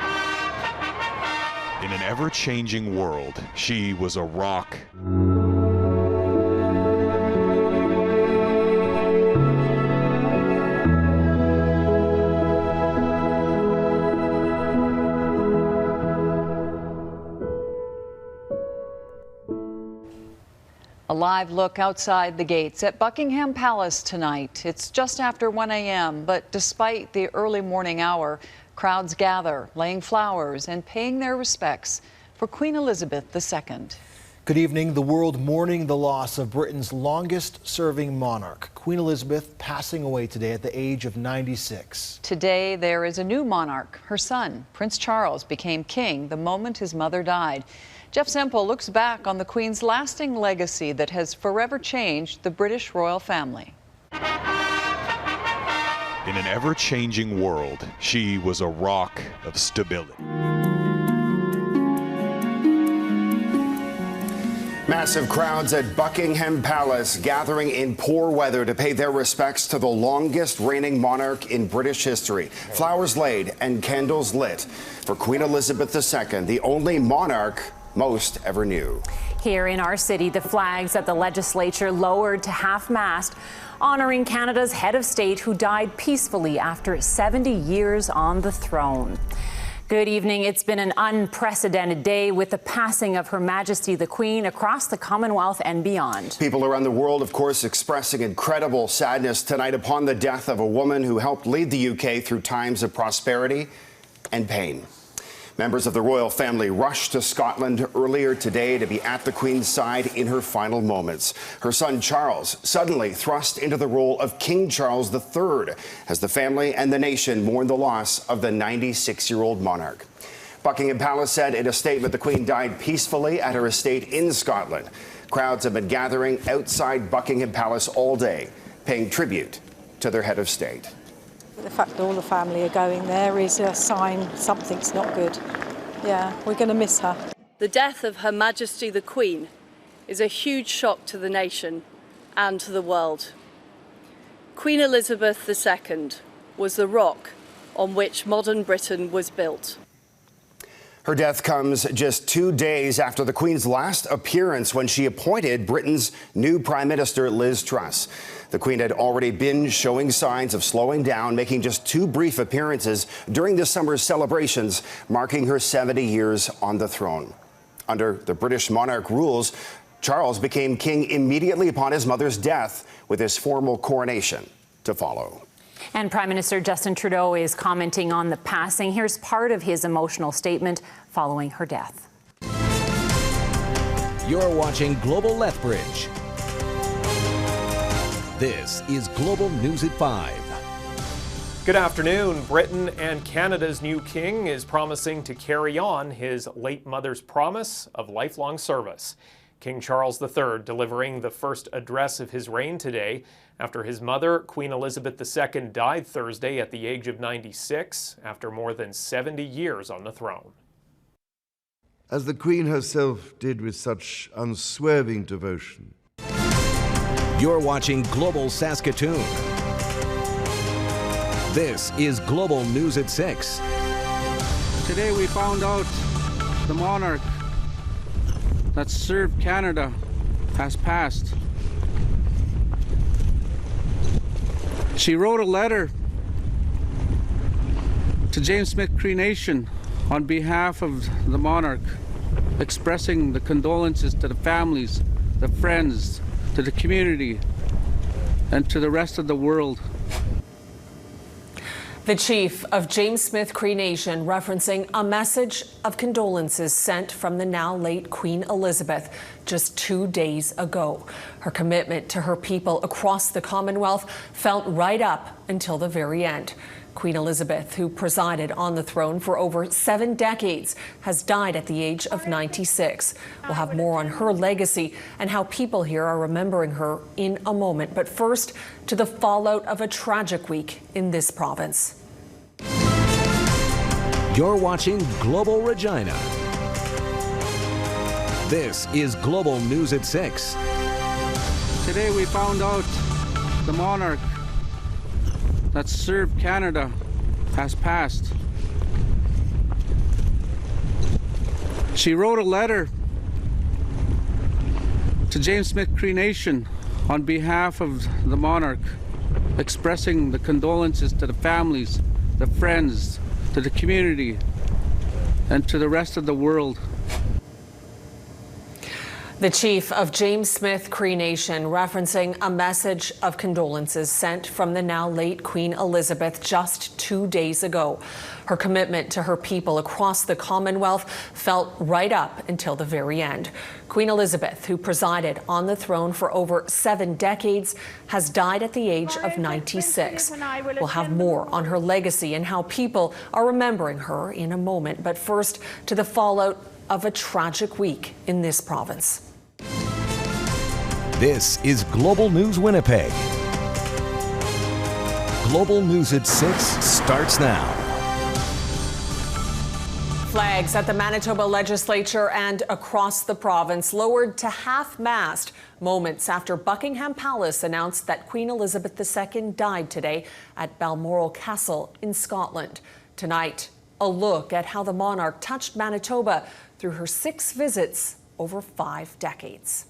an ever-changing world, she was a rock. A live look outside the gates at Buckingham Palace tonight. It's just after 1 a.m., but despite the early morning hour, crowds gather, laying flowers and paying their respects for Queen Elizabeth II. Good evening. The world mourning the loss of Britain's longest-serving monarch, Queen Elizabeth, passing away today at the age of 96. Today, there is a new monarch. Her son, Prince Charles, became king the moment his mother died. Jeff Semple looks back on the Queen's lasting legacy that has forever changed the British royal family. In an ever-changing world, she was a rock of stability. Massive crowds at Buckingham Palace gathering in poor weather to pay their respects to the longest reigning monarch in British history. Flowers laid and candles lit for Queen Elizabeth II, the only monarch most ever knew. Here in our city, the flags at the legislature lowered to half-mast, honoring Canada's head of state who died peacefully after 70 years on the throne. Good evening. It's been an unprecedented day with the passing of Her Majesty the Queen across the Commonwealth and beyond. People around the world, of course, expressing incredible sadness tonight upon the death of a woman who helped lead the UK through times of prosperity and pain. Members of the royal family rushed to Scotland earlier today to be at the Queen's side in her final moments. Her son Charles suddenly thrust into the role of King Charles III as the family and the nation mourn the loss of the 96-year-old monarch. Buckingham Palace said in a statement the Queen died peacefully at her estate in Scotland. Crowds have been gathering outside Buckingham Palace all day, paying tribute to their head of state. The fact that all the family are going there is a sign something's not good. Yeah, we're going to miss her. The death of Her Majesty the Queen is a huge shock to the nation and to the world. Queen Elizabeth II was the rock on which modern Britain was built. Her death comes just 2 days after the Queen's last appearance when she appointed Britain's new Prime Minister, Liz Truss. The Queen had already been showing signs of slowing down, making just 2 brief appearances during this summer's celebrations, marking her 70 years on the throne. Under the British monarch rules, Charles became king immediately upon his mother's death, with his formal coronation to follow. And Prime Minister Justin Trudeau is commenting on the passing. Here's part of his emotional statement following her death. You're watching Global Lethbridge. This is Global News at 5. Good afternoon. Britain and Canada's new king is promising to carry on his late mother's promise of lifelong service. King Charles III delivering the first address of his reign today after his mother, Queen Elizabeth II, died Thursday at the age of 96 after more than 70 years on the throne. As the Queen herself did with such unswerving devotion. You're watching Global Saskatoon. This is Global News at 6. Today we found out the monarch that served Canada has passed. She wrote a letter to James Smith Cree Nation on behalf of the monarch, expressing the condolences to the families, the friends, to the community, and to the rest of the world. The chief of James Smith Cree Nation referencing a message of condolences sent from the now late Queen Elizabeth just 2 days ago. Her commitment to her people across the Commonwealth felt right up until the very end. Queen Elizabeth, who presided on the throne for over 7 decades, has died at the age of 96. We'll have more on her legacy and how people here are remembering her in a moment. But first, to the fallout of a tragic week in this province. You're watching Global Regina. This is Global News at 6. Today we found out the monarch that served Canada has passed. She wrote a letter to James Smith Cree Nation on behalf of the monarch, expressing the condolences to the families, the friends, to the community, and to the rest of the world. The chief of James Smith Cree Nation referencing a message of condolences sent from the now late Queen Elizabeth just 2 days ago. Her commitment to her people across the Commonwealth felt right up until the very end. Queen Elizabeth, who presided on the throne for over 7 decades, has died at the age of 96. We'll have more on her legacy and how people are remembering her in a moment. But first, to the fallout of a tragic week in this province. This is Global News Winnipeg. Global News at 6 starts now. Flags at the Manitoba legislature and across the province lowered to half-mast moments after Buckingham Palace announced that Queen Elizabeth II died today at Balmoral Castle in Scotland. Tonight, a look at how the monarch touched Manitoba through her 6 visits over 5 decades.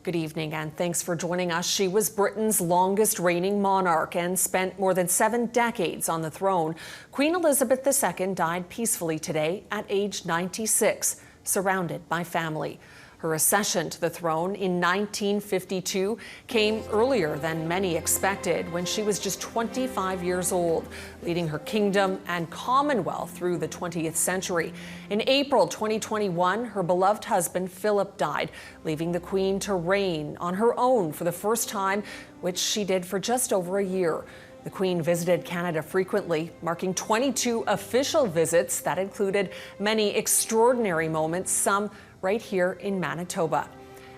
Good evening and thanks for joining us. She was Britain's longest reigning monarch and spent more than 7 decades on the throne. Queen Elizabeth II died peacefully today at age 96, surrounded by family. Her accession to the throne in 1952 came earlier than many expected, when she was just 25 years old, leading her kingdom and Commonwealth through the 20th century. In April 2021, her beloved husband Philip died, leaving the Queen to reign on her own for the first time, which she did for just over a year. The Queen visited Canada frequently, marking 22 official visits that included many extraordinary moments, some right here in Manitoba.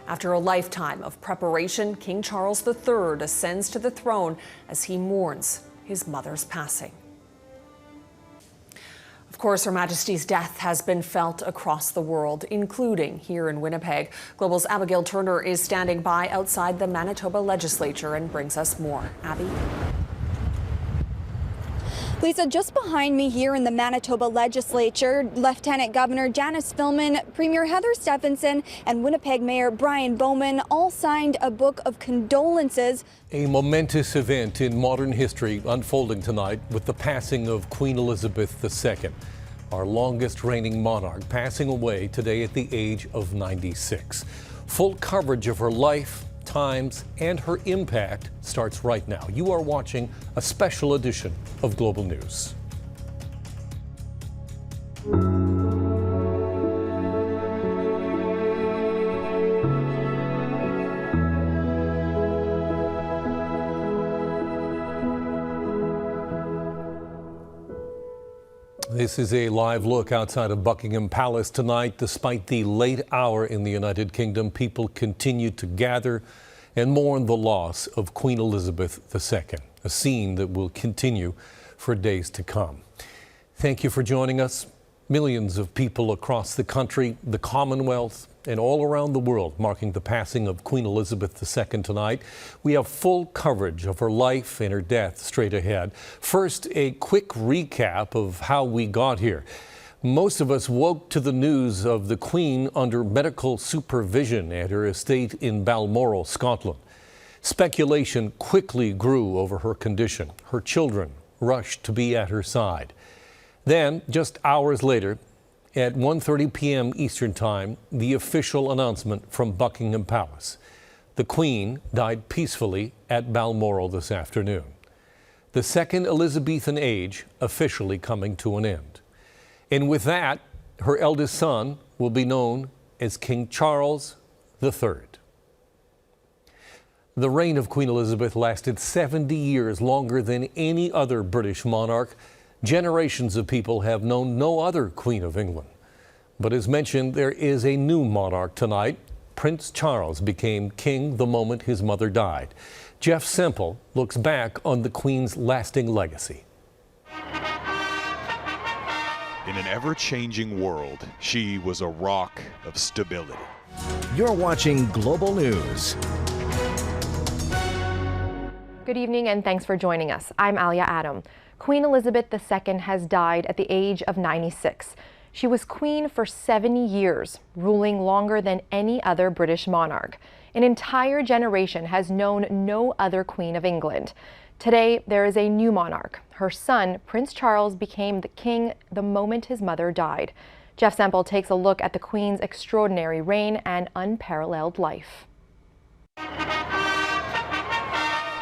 After a lifetime of preparation, King Charles III ascends to the throne as he mourns his mother's passing. Of course, Her Majesty's death has been felt across the world, including here in Winnipeg. Global's Abigail Turner is standing by outside the Manitoba legislature and brings us more. Abby? Lisa, just behind me here in the Manitoba legislature, Lieutenant Governor Janice Filmon, Premier Heather Stephenson, and Winnipeg Mayor Brian Bowman all signed a book of condolences. A momentous event in modern history unfolding tonight with the passing of Queen Elizabeth II, our longest reigning monarch, passing away today at the age of 96. Full coverage of her life, times, and her impact starts right now. You are watching a special edition of Global News. This is a live look outside of Buckingham Palace tonight. Despite the late hour in the United Kingdom, people continue to gather and mourn the loss of Queen Elizabeth II, a scene that will continue for days to come. Thank you for joining us. Millions of people across the country, the Commonwealth, and all around the world marking the passing of Queen Elizabeth II tonight. We have full coverage of her life and her death straight ahead. First, a quick recap of how we got here. Most of us woke to the news of the Queen under medical supervision at her estate in Balmoral, Scotland. Speculation quickly grew over her condition. Her children rushed to be at her side. Then, just hours later, at 1:30 p.m. Eastern Time, the official announcement from Buckingham Palace. The Queen died peacefully at Balmoral this afternoon. The second Elizabethan age officially coming to an end. And with that, her eldest son will be known as King Charles III. The reign of Queen Elizabeth lasted 70 years, longer than any other British monarch. Generations of people have known no other Queen of England. But as mentioned, there is a new monarch tonight. Prince Charles became king the moment his mother died. Jeff Semple looks back on the Queen's lasting legacy. In an ever-changing world, she was a rock of stability. You're watching Global News. Good evening and thanks for joining us. I'm Alia Adam. Queen Elizabeth II has died at the age of 96. She was queen for 70 years, ruling longer than any other British monarch. An entire generation has known no other Queen of England. Today, there is a new monarch. Her son, Prince Charles, became the king the moment his mother died. Jeff Semple takes a look at the Queen's extraordinary reign and unparalleled life.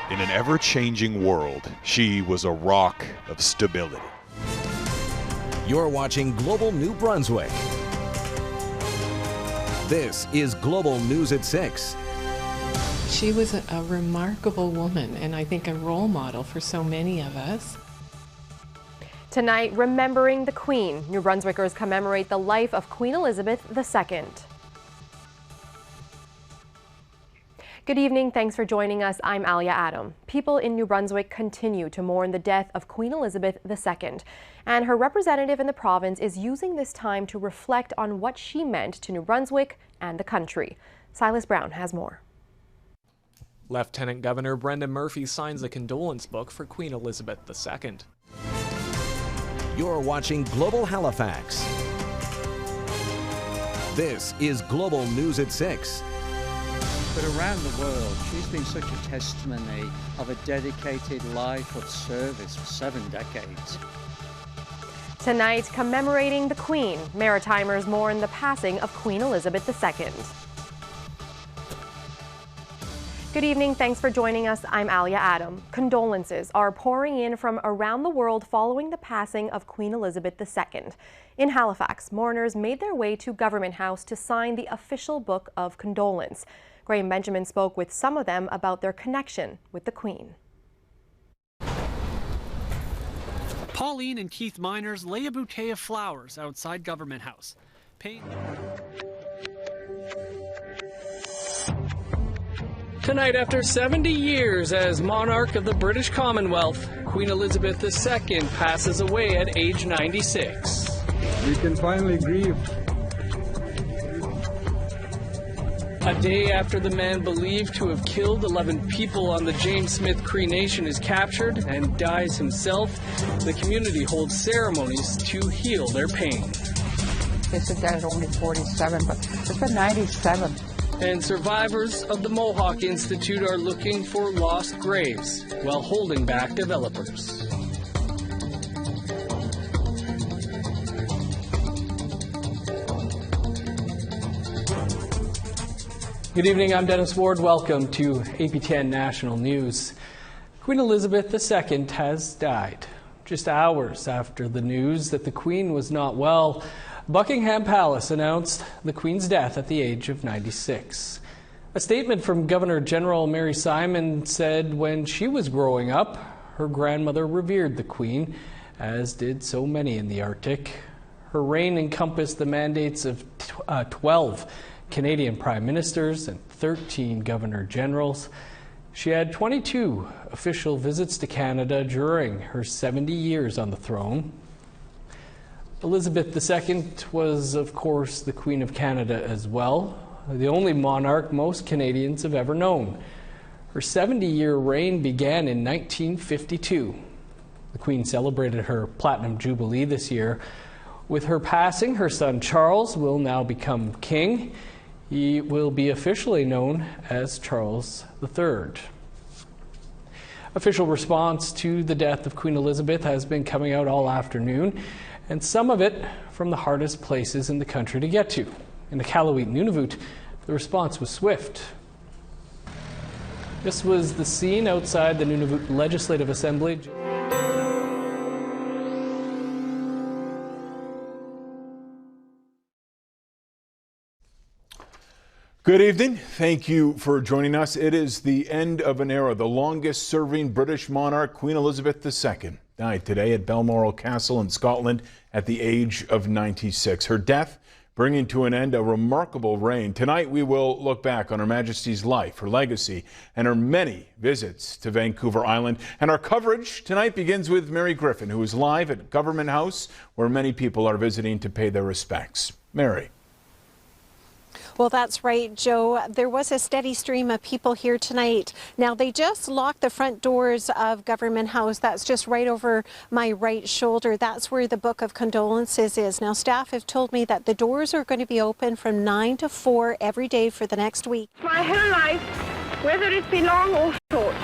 In an ever-changing world, she was a rock of stability. You're watching Global New Brunswick. This is Global News at 6. She was a remarkable woman and I think a role model for so many of us. Tonight, remembering the Queen, New Brunswickers commemorate the life of Queen Elizabeth II. Good evening, thanks for joining us. I'm Alia Adam. People in New Brunswick continue to mourn the death of Queen Elizabeth II, and her representative in the province is using this time to reflect on what she meant to New Brunswick and the country. Silas Brown has more. Lieutenant Governor Brendan Murphy signs a condolence book for Queen Elizabeth II. You're watching Global Halifax. This is Global News at 6. But around the world, she's been such a testimony of a dedicated life of service for 7 decades. Tonight, commemorating the Queen, Maritimers mourn the passing of Queen Elizabeth II. Good evening, thanks for joining us. I'm Alia Adam. Condolences are pouring in from around the world following the passing of Queen Elizabeth II. In Halifax, mourners made their way to Government House to sign the official book of condolence. Graham Benjamin spoke with some of them about their connection with the Queen. Pauline and Keith Miners lay a bouquet of flowers outside Government House. Tonight, after 70 years as monarch of the British Commonwealth, Queen Elizabeth II passes away at age 96. We can finally grieve. A day after the man believed to have killed 11 people on the James Smith Cree Nation is captured and dies himself, the community holds ceremonies to heal their pain. They said that was only 47, but it's been 97. And survivors of the Mohawk Institute are looking for lost graves while holding back developers. Good evening, I'm Dennis Ward. Welcome to AP10 National News. Queen Elizabeth II has died. Just hours after the news that the Queen was not well, Buckingham Palace announced the Queen's death at the age of 96. A statement from Governor General Mary Simon said when she was growing up, her grandmother revered the Queen, as did so many in the Arctic. Her reign encompassed the mandates of 12 Canadian prime ministers and 13 governor generals. She had 22 official visits to Canada during her 70 years on the throne. Elizabeth II was, of course, the Queen of Canada as well, the only monarch most Canadians have ever known. Her 70-year reign began in 1952. The Queen celebrated her Platinum Jubilee this year. With her passing, her son Charles will now become king. He will be officially known as Charles III. Official response to the death of Queen Elizabeth has been coming out all afternoon, and some of it from the hardest places in the country to get to. In the Iqaluit Nunavut, the response was swift. This was the scene outside the Nunavut Legislative Assembly. Good evening. Thank you for joining us. It is the end of an era. The longest serving British monarch, Queen Elizabeth II, died today at Balmoral Castle in Scotland at the age of 96. Her death bringing to an end a remarkable reign. Tonight we will look back on Her Majesty's life, her legacy, and her many visits to Vancouver Island. And our coverage tonight begins with Mary Griffin, who is live at Government House, where many people are visiting to pay their respects. Mary. Well, that's right, Joe. There was a steady stream of people here tonight. Now, they just locked the front doors of Government House. That's just right over my right shoulder. That's where the Book of Condolences is. Now, staff have told me that the doors are going to be open from 9 to 4 every day for the next week. My whole life, whether it be long or short,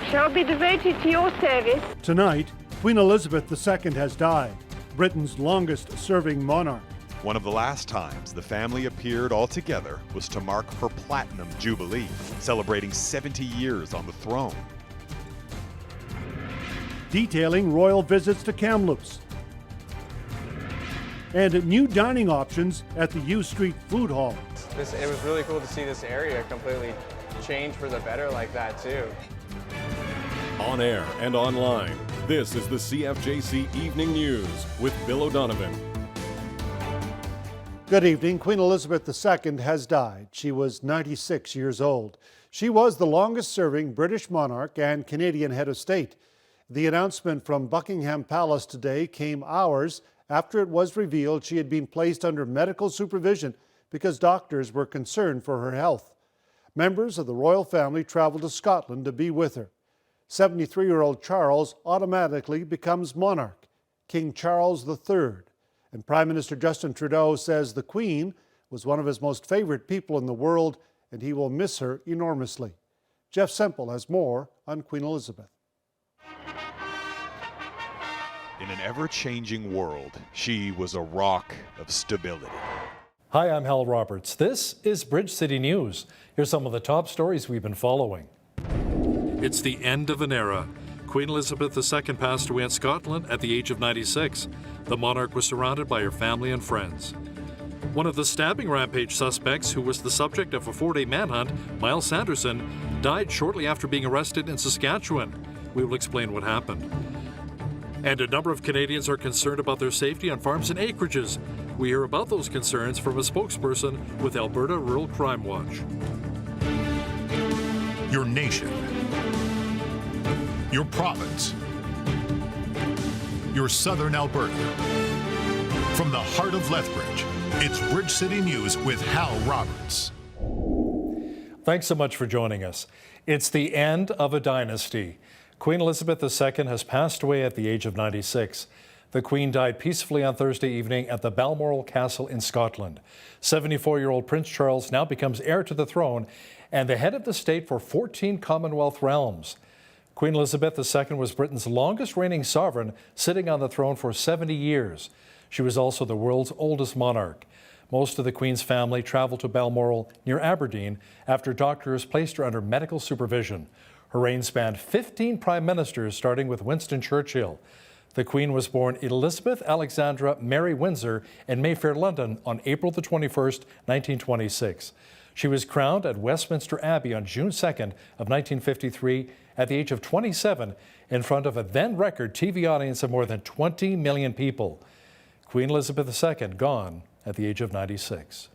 shall be devoted to your service. Tonight, Queen Elizabeth II has died, Britain's longest-serving monarch. One of the last times the family appeared all together was to mark her Platinum Jubilee, celebrating 70 years on the throne. Detailing royal visits to Kamloops and new dining options at the U Street Food Hall. It was really cool to see this area completely change for the better like that too. On air and online, this is the CFJC Evening News with Bill O'Donovan. Good evening. Queen Elizabeth II has died. She was 96 years old. She was the longest-serving British monarch and Canadian head of state. The announcement from Buckingham Palace today came hours after it was revealed she had been placed under medical supervision because doctors were concerned for her health. Members of the royal family traveled to Scotland to be with her. 73-year-old Charles automatically becomes monarch, King Charles III. And Prime Minister Justin Trudeau says the Queen was one of his most favorite people in the world, and he will miss her enormously. Jeff Semple has more on Queen Elizabeth. In an ever-changing world, she was a rock of stability. Hi, I'm Hal Roberts. This is Bridge City News. Here's some of the top stories we've been following. It's the end of an era. Queen Elizabeth II passed away in Scotland at the age of 96. The monarch was surrounded by her family and friends. One of the stabbing rampage suspects, who was the subject of a 4-day manhunt, Miles Sanderson, died shortly after being arrested in Saskatchewan. We will explain what happened. And a number of Canadians are concerned about their safety on farms and acreages. We hear about those concerns from a spokesperson with Alberta Rural Crime Watch. Your nation, your province, your southern Alberta. From the heart of Lethbridge, it's Bridge City News with Hal Roberts. Thanks so much for joining us. It's the end of a dynasty. Queen Elizabeth II has passed away at the age of 96. The Queen died peacefully on Thursday evening at the Balmoral Castle in Scotland. 74-year-old Prince Charles now becomes heir to the throne and the head of the state for 14 Commonwealth realms. Queen Elizabeth II was Britain's longest reigning sovereign, sitting on the throne for 70 years. She was also the world's oldest monarch. Most of the Queen's family traveled to Balmoral near Aberdeen after doctors placed her under medical supervision. Her reign spanned 15 prime ministers, starting with Winston Churchill. The Queen was born Elizabeth Alexandra Mary Windsor in Mayfair, London on April the 21st, 1926. She was crowned at Westminster Abbey on June 2nd of 1953 at the age of 27 in front of a then-record TV audience of more than 20 million people. Queen Elizabeth II gone at the age of 96.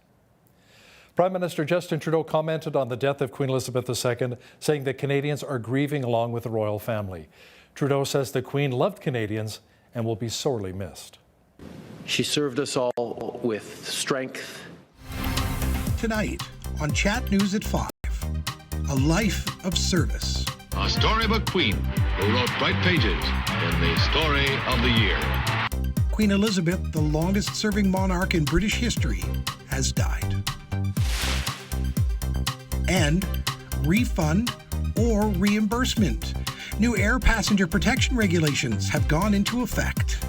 Prime Minister Justin Trudeau commented on the death of Queen Elizabeth II, saying that Canadians are grieving along with the royal family. Trudeau says the Queen loved Canadians and will be sorely missed. She served us all with strength. Tonight on Chat News at 5, a life of service. A story of a queen who wrote bright pages in the story of the year. Queen Elizabeth, the longest-serving monarch in British history, has died. And refund or reimbursement. New air passenger protection regulations have gone into effect.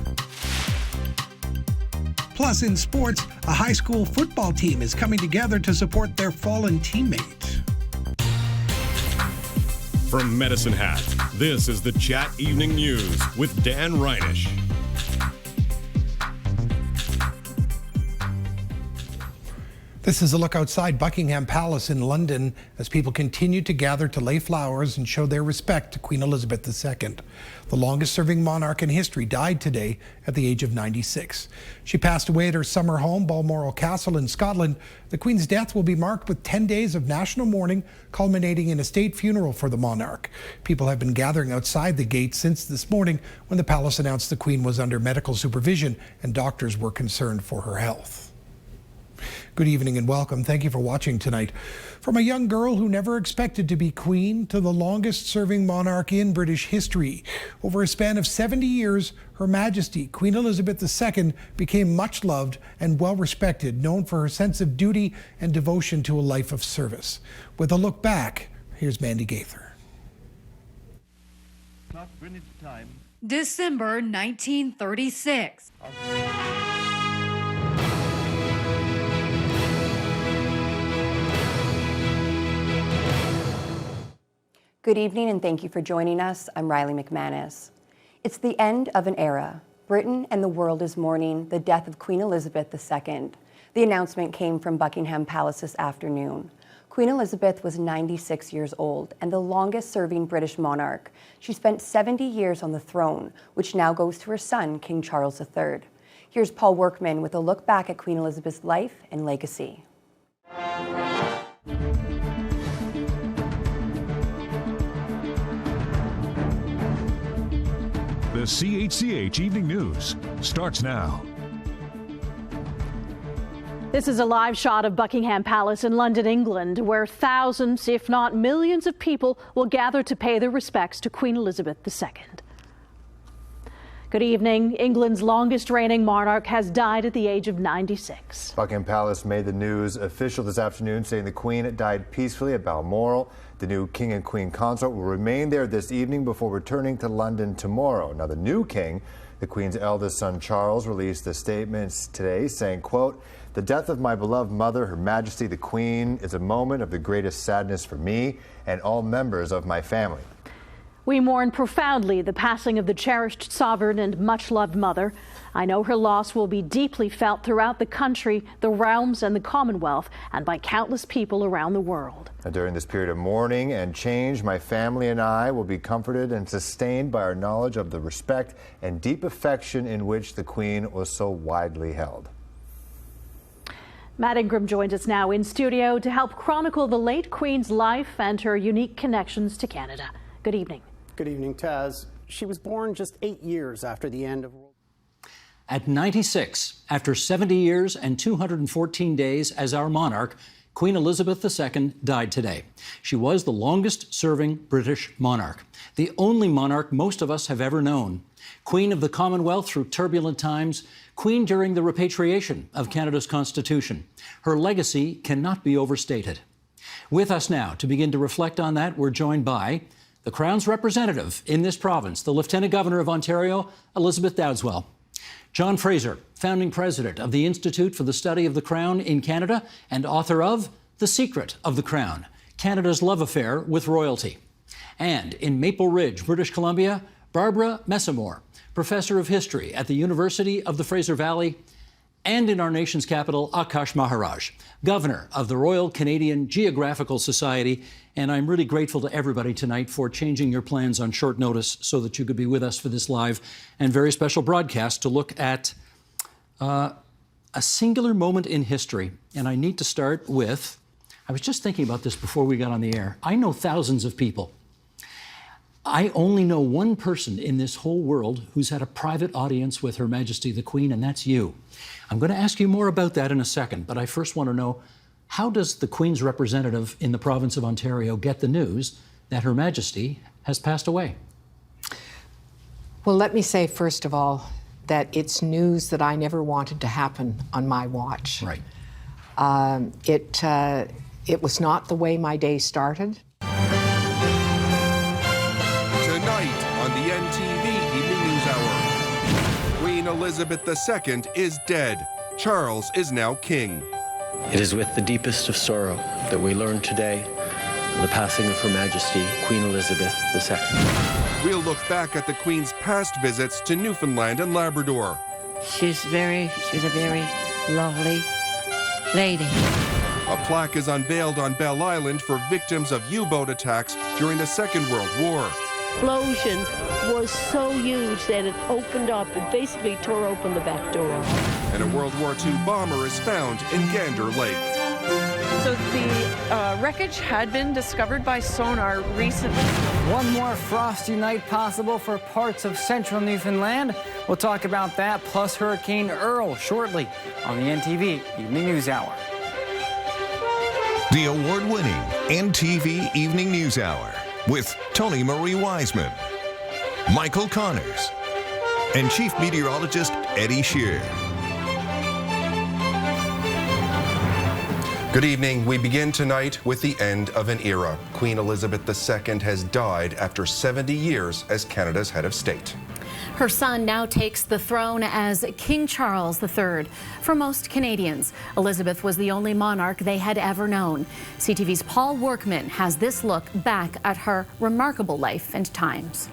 Plus, in sports, a high school football team is coming together to support their fallen teammate. From Medicine Hat, this is the Chat Evening News with Dan Reinish. This is a look outside Buckingham Palace in London as people continue to gather to lay flowers and show their respect to Queen Elizabeth II. The longest-serving monarch in history died today at the age of 96. She passed away at her summer home, Balmoral Castle in Scotland. The Queen's death will be marked with 10 days of national mourning, culminating in a state funeral for the monarch. People have been gathering outside the gate since this morning when the palace announced the Queen was under medical supervision and doctors were concerned for her health. Good evening and welcome. Thank you for watching tonight. From a young girl who never expected to be queen to the longest serving monarch in British history. Over a span of 70 years, Her Majesty Queen Elizabeth II became much loved and well respected, known for her sense of duty and devotion to a life of service. With a look back, here's Mandy Gaither. December 1936. Good evening and thank you for joining us. I'm Riley McManus. It's the end of an era. Britain and the world is mourning the death of Queen Elizabeth II. The announcement came from Buckingham Palace this afternoon. Queen Elizabeth was 96 years old and the longest serving British monarch. She spent 70 years on the throne, which now goes to her son, King Charles III. Here's Paul Workman with a look back at Queen Elizabeth's life and legacy. The CHCH Evening News starts now. This is a live shot of Buckingham Palace in London, England, where thousands, if not millions of people will gather to pay their respects to Queen Elizabeth II. Good evening. England's longest reigning monarch has died at the age of 96. Buckingham Palace made the news official this afternoon, saying the Queen died peacefully at Balmoral. The new King and Queen consort will remain there this evening before returning to London tomorrow. Now, the new King, the Queen's eldest son Charles, released a statement today saying, quote, "The death of my beloved mother, Her Majesty the Queen, is a moment of the greatest sadness for me and all members of my family." We mourn profoundly the passing of the cherished sovereign and much-loved mother. I know her loss will be deeply felt throughout the country, the realms and the Commonwealth, and by countless people around the world. During this period of mourning and change, my family and I will be comforted and sustained by our knowledge of the respect and deep affection in which the Queen was so widely held. Matt Ingram joins us now in studio to help chronicle the late Queen's life and her unique connections to Canada. Good evening. Good evening, Taz. She was born just 8 years after the end of World War II. At 96, after 70 years and 214 days as our monarch, Queen Elizabeth II died today. She was the longest-serving British monarch, the only monarch most of us have ever known. Queen of the Commonwealth through turbulent times, Queen during the repatriation of Canada's Constitution. Her legacy cannot be overstated. With us now to begin to reflect on that, we're joined by the Crown's representative in this province, the Lieutenant Governor of Ontario, Elizabeth Dowdeswell. John Fraser, founding president of the Institute for the Study of the Crown in Canada and author of The Secret of the Crown, Canada's Love Affair with Royalty. And in Maple Ridge, British Columbia, Barbara Messamore, professor of history at the University of the Fraser Valley, and in our nation's capital, Akash Maharaj, governor of the Royal Canadian Geographical Society. And I'm really grateful to everybody tonight for changing your plans on short notice so that you could be with us for this live and very special broadcast to look at a singular moment in history. And I need to start with, I was just thinking about this before we got on the air. I know thousands of people. I only know one person in this whole world who's had a private audience with Her Majesty the Queen, and that's you. I'm going to ask you more about that in a second, but I first want to know, how does the Queen's representative in the province of Ontario get the news that Her Majesty has passed away? Well, let me say, first of all, that it's news that I never wanted to happen on my watch. Right. It was not the way my day started. Tonight on the NTV Evening News Hour, Queen Elizabeth II is dead. Charles is now king. It is with the deepest of sorrow that we learn today the passing of Her Majesty Queen Elizabeth II. We'll look back at the Queen's past visits to Newfoundland and Labrador. She was a very lovely lady. A plaque is unveiled on Bell Island for victims of U-boat attacks during the Second World War. Explosion was so huge that it opened up, it basically tore open the back door. And a World War II bomber is found in Gander Lake. So the wreckage had been discovered by sonar recently. One more frosty night possible for parts of central Newfoundland. We'll talk about that, plus Hurricane Earl, shortly on the NTV Evening News Hour. The award-winning NTV Evening News Hour with Tony Marie Wiseman, Michael Connors, and Chief Meteorologist Eddie Shear. Good evening. We begin tonight with the end of an era. Queen Elizabeth II has died after 70 years as Canada's head of state. Her son now takes the throne as King Charles III. For most Canadians, Elizabeth was the only monarch they had ever known. CTV's Paul Workman has this look back at her remarkable life and times.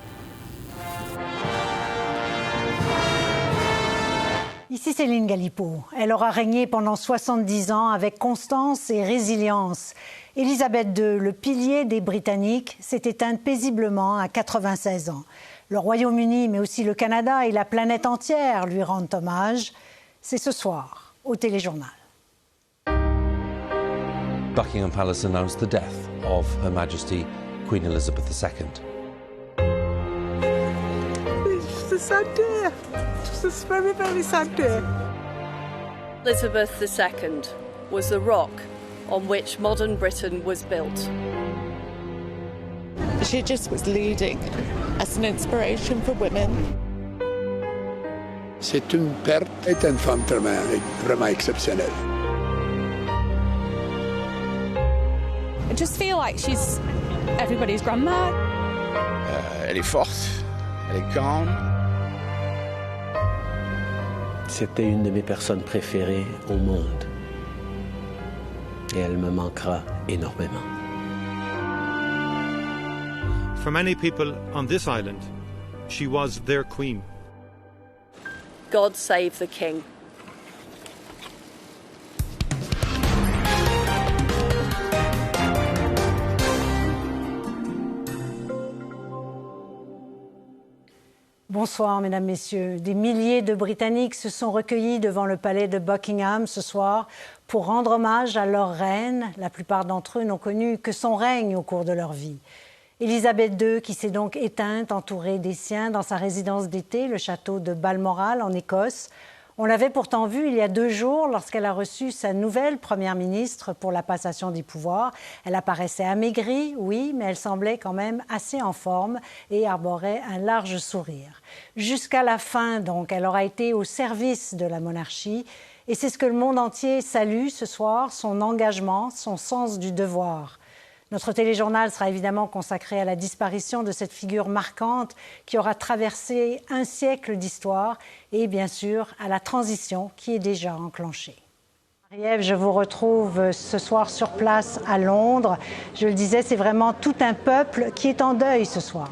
Ici Céline Galipeau. Elle aura régné pendant 70 ans avec constance et résilience. Élisabeth II, le pilier des Britanniques, s'est éteinte paisiblement à 96 ans. Le Royaume-Uni, mais aussi le Canada et la planète entière lui rendent hommage. C'est ce soir, au Téléjournal. Buckingham Palace announced the death of Her Majesty Queen Elizabeth II. It's a sad day. It's a very, very sad day. Elizabeth II was the rock on which modern Britain was built. She just was leading as an inspiration for women. C'est une perte et une femme vraiment exceptionnelle. I just feel like she's everybody's grandma. Elle est forte, elle est calme. C'était une de mes personnes préférées au monde. Et elle me manquera énormément. For many people on this island, she was their queen. God save the King. Bonsoir, Mesdames, Messieurs. Des milliers de Britanniques se sont recueillis devant le palais de Buckingham ce soir pour rendre hommage à leur reine. La plupart d'entre eux n'ont connu que son règne au cours de leur vie. Élisabeth II, qui s'est donc éteinte, entourée des siens, dans sa résidence d'été, le château de Balmoral, en Écosse. On l'avait pourtant vue il y a 2 jours lorsqu'elle a reçu sa nouvelle première ministre pour la passation des pouvoirs. Elle apparaissait amaigrie, oui, mais elle semblait quand même assez en forme et arborait un large sourire. Jusqu'à la fin, donc, elle aura été au service de la monarchie. Et c'est ce que le monde entier salue ce soir, son engagement, son sens du devoir. Notre téléjournal sera évidemment consacré à la disparition de cette figure marquante qui aura traversé un siècle d'histoire et bien sûr à la transition qui est déjà enclenchée. Marie-Ève, je vous retrouve ce soir sur place à Londres. Je le disais, c'est vraiment tout un peuple qui est en deuil ce soir.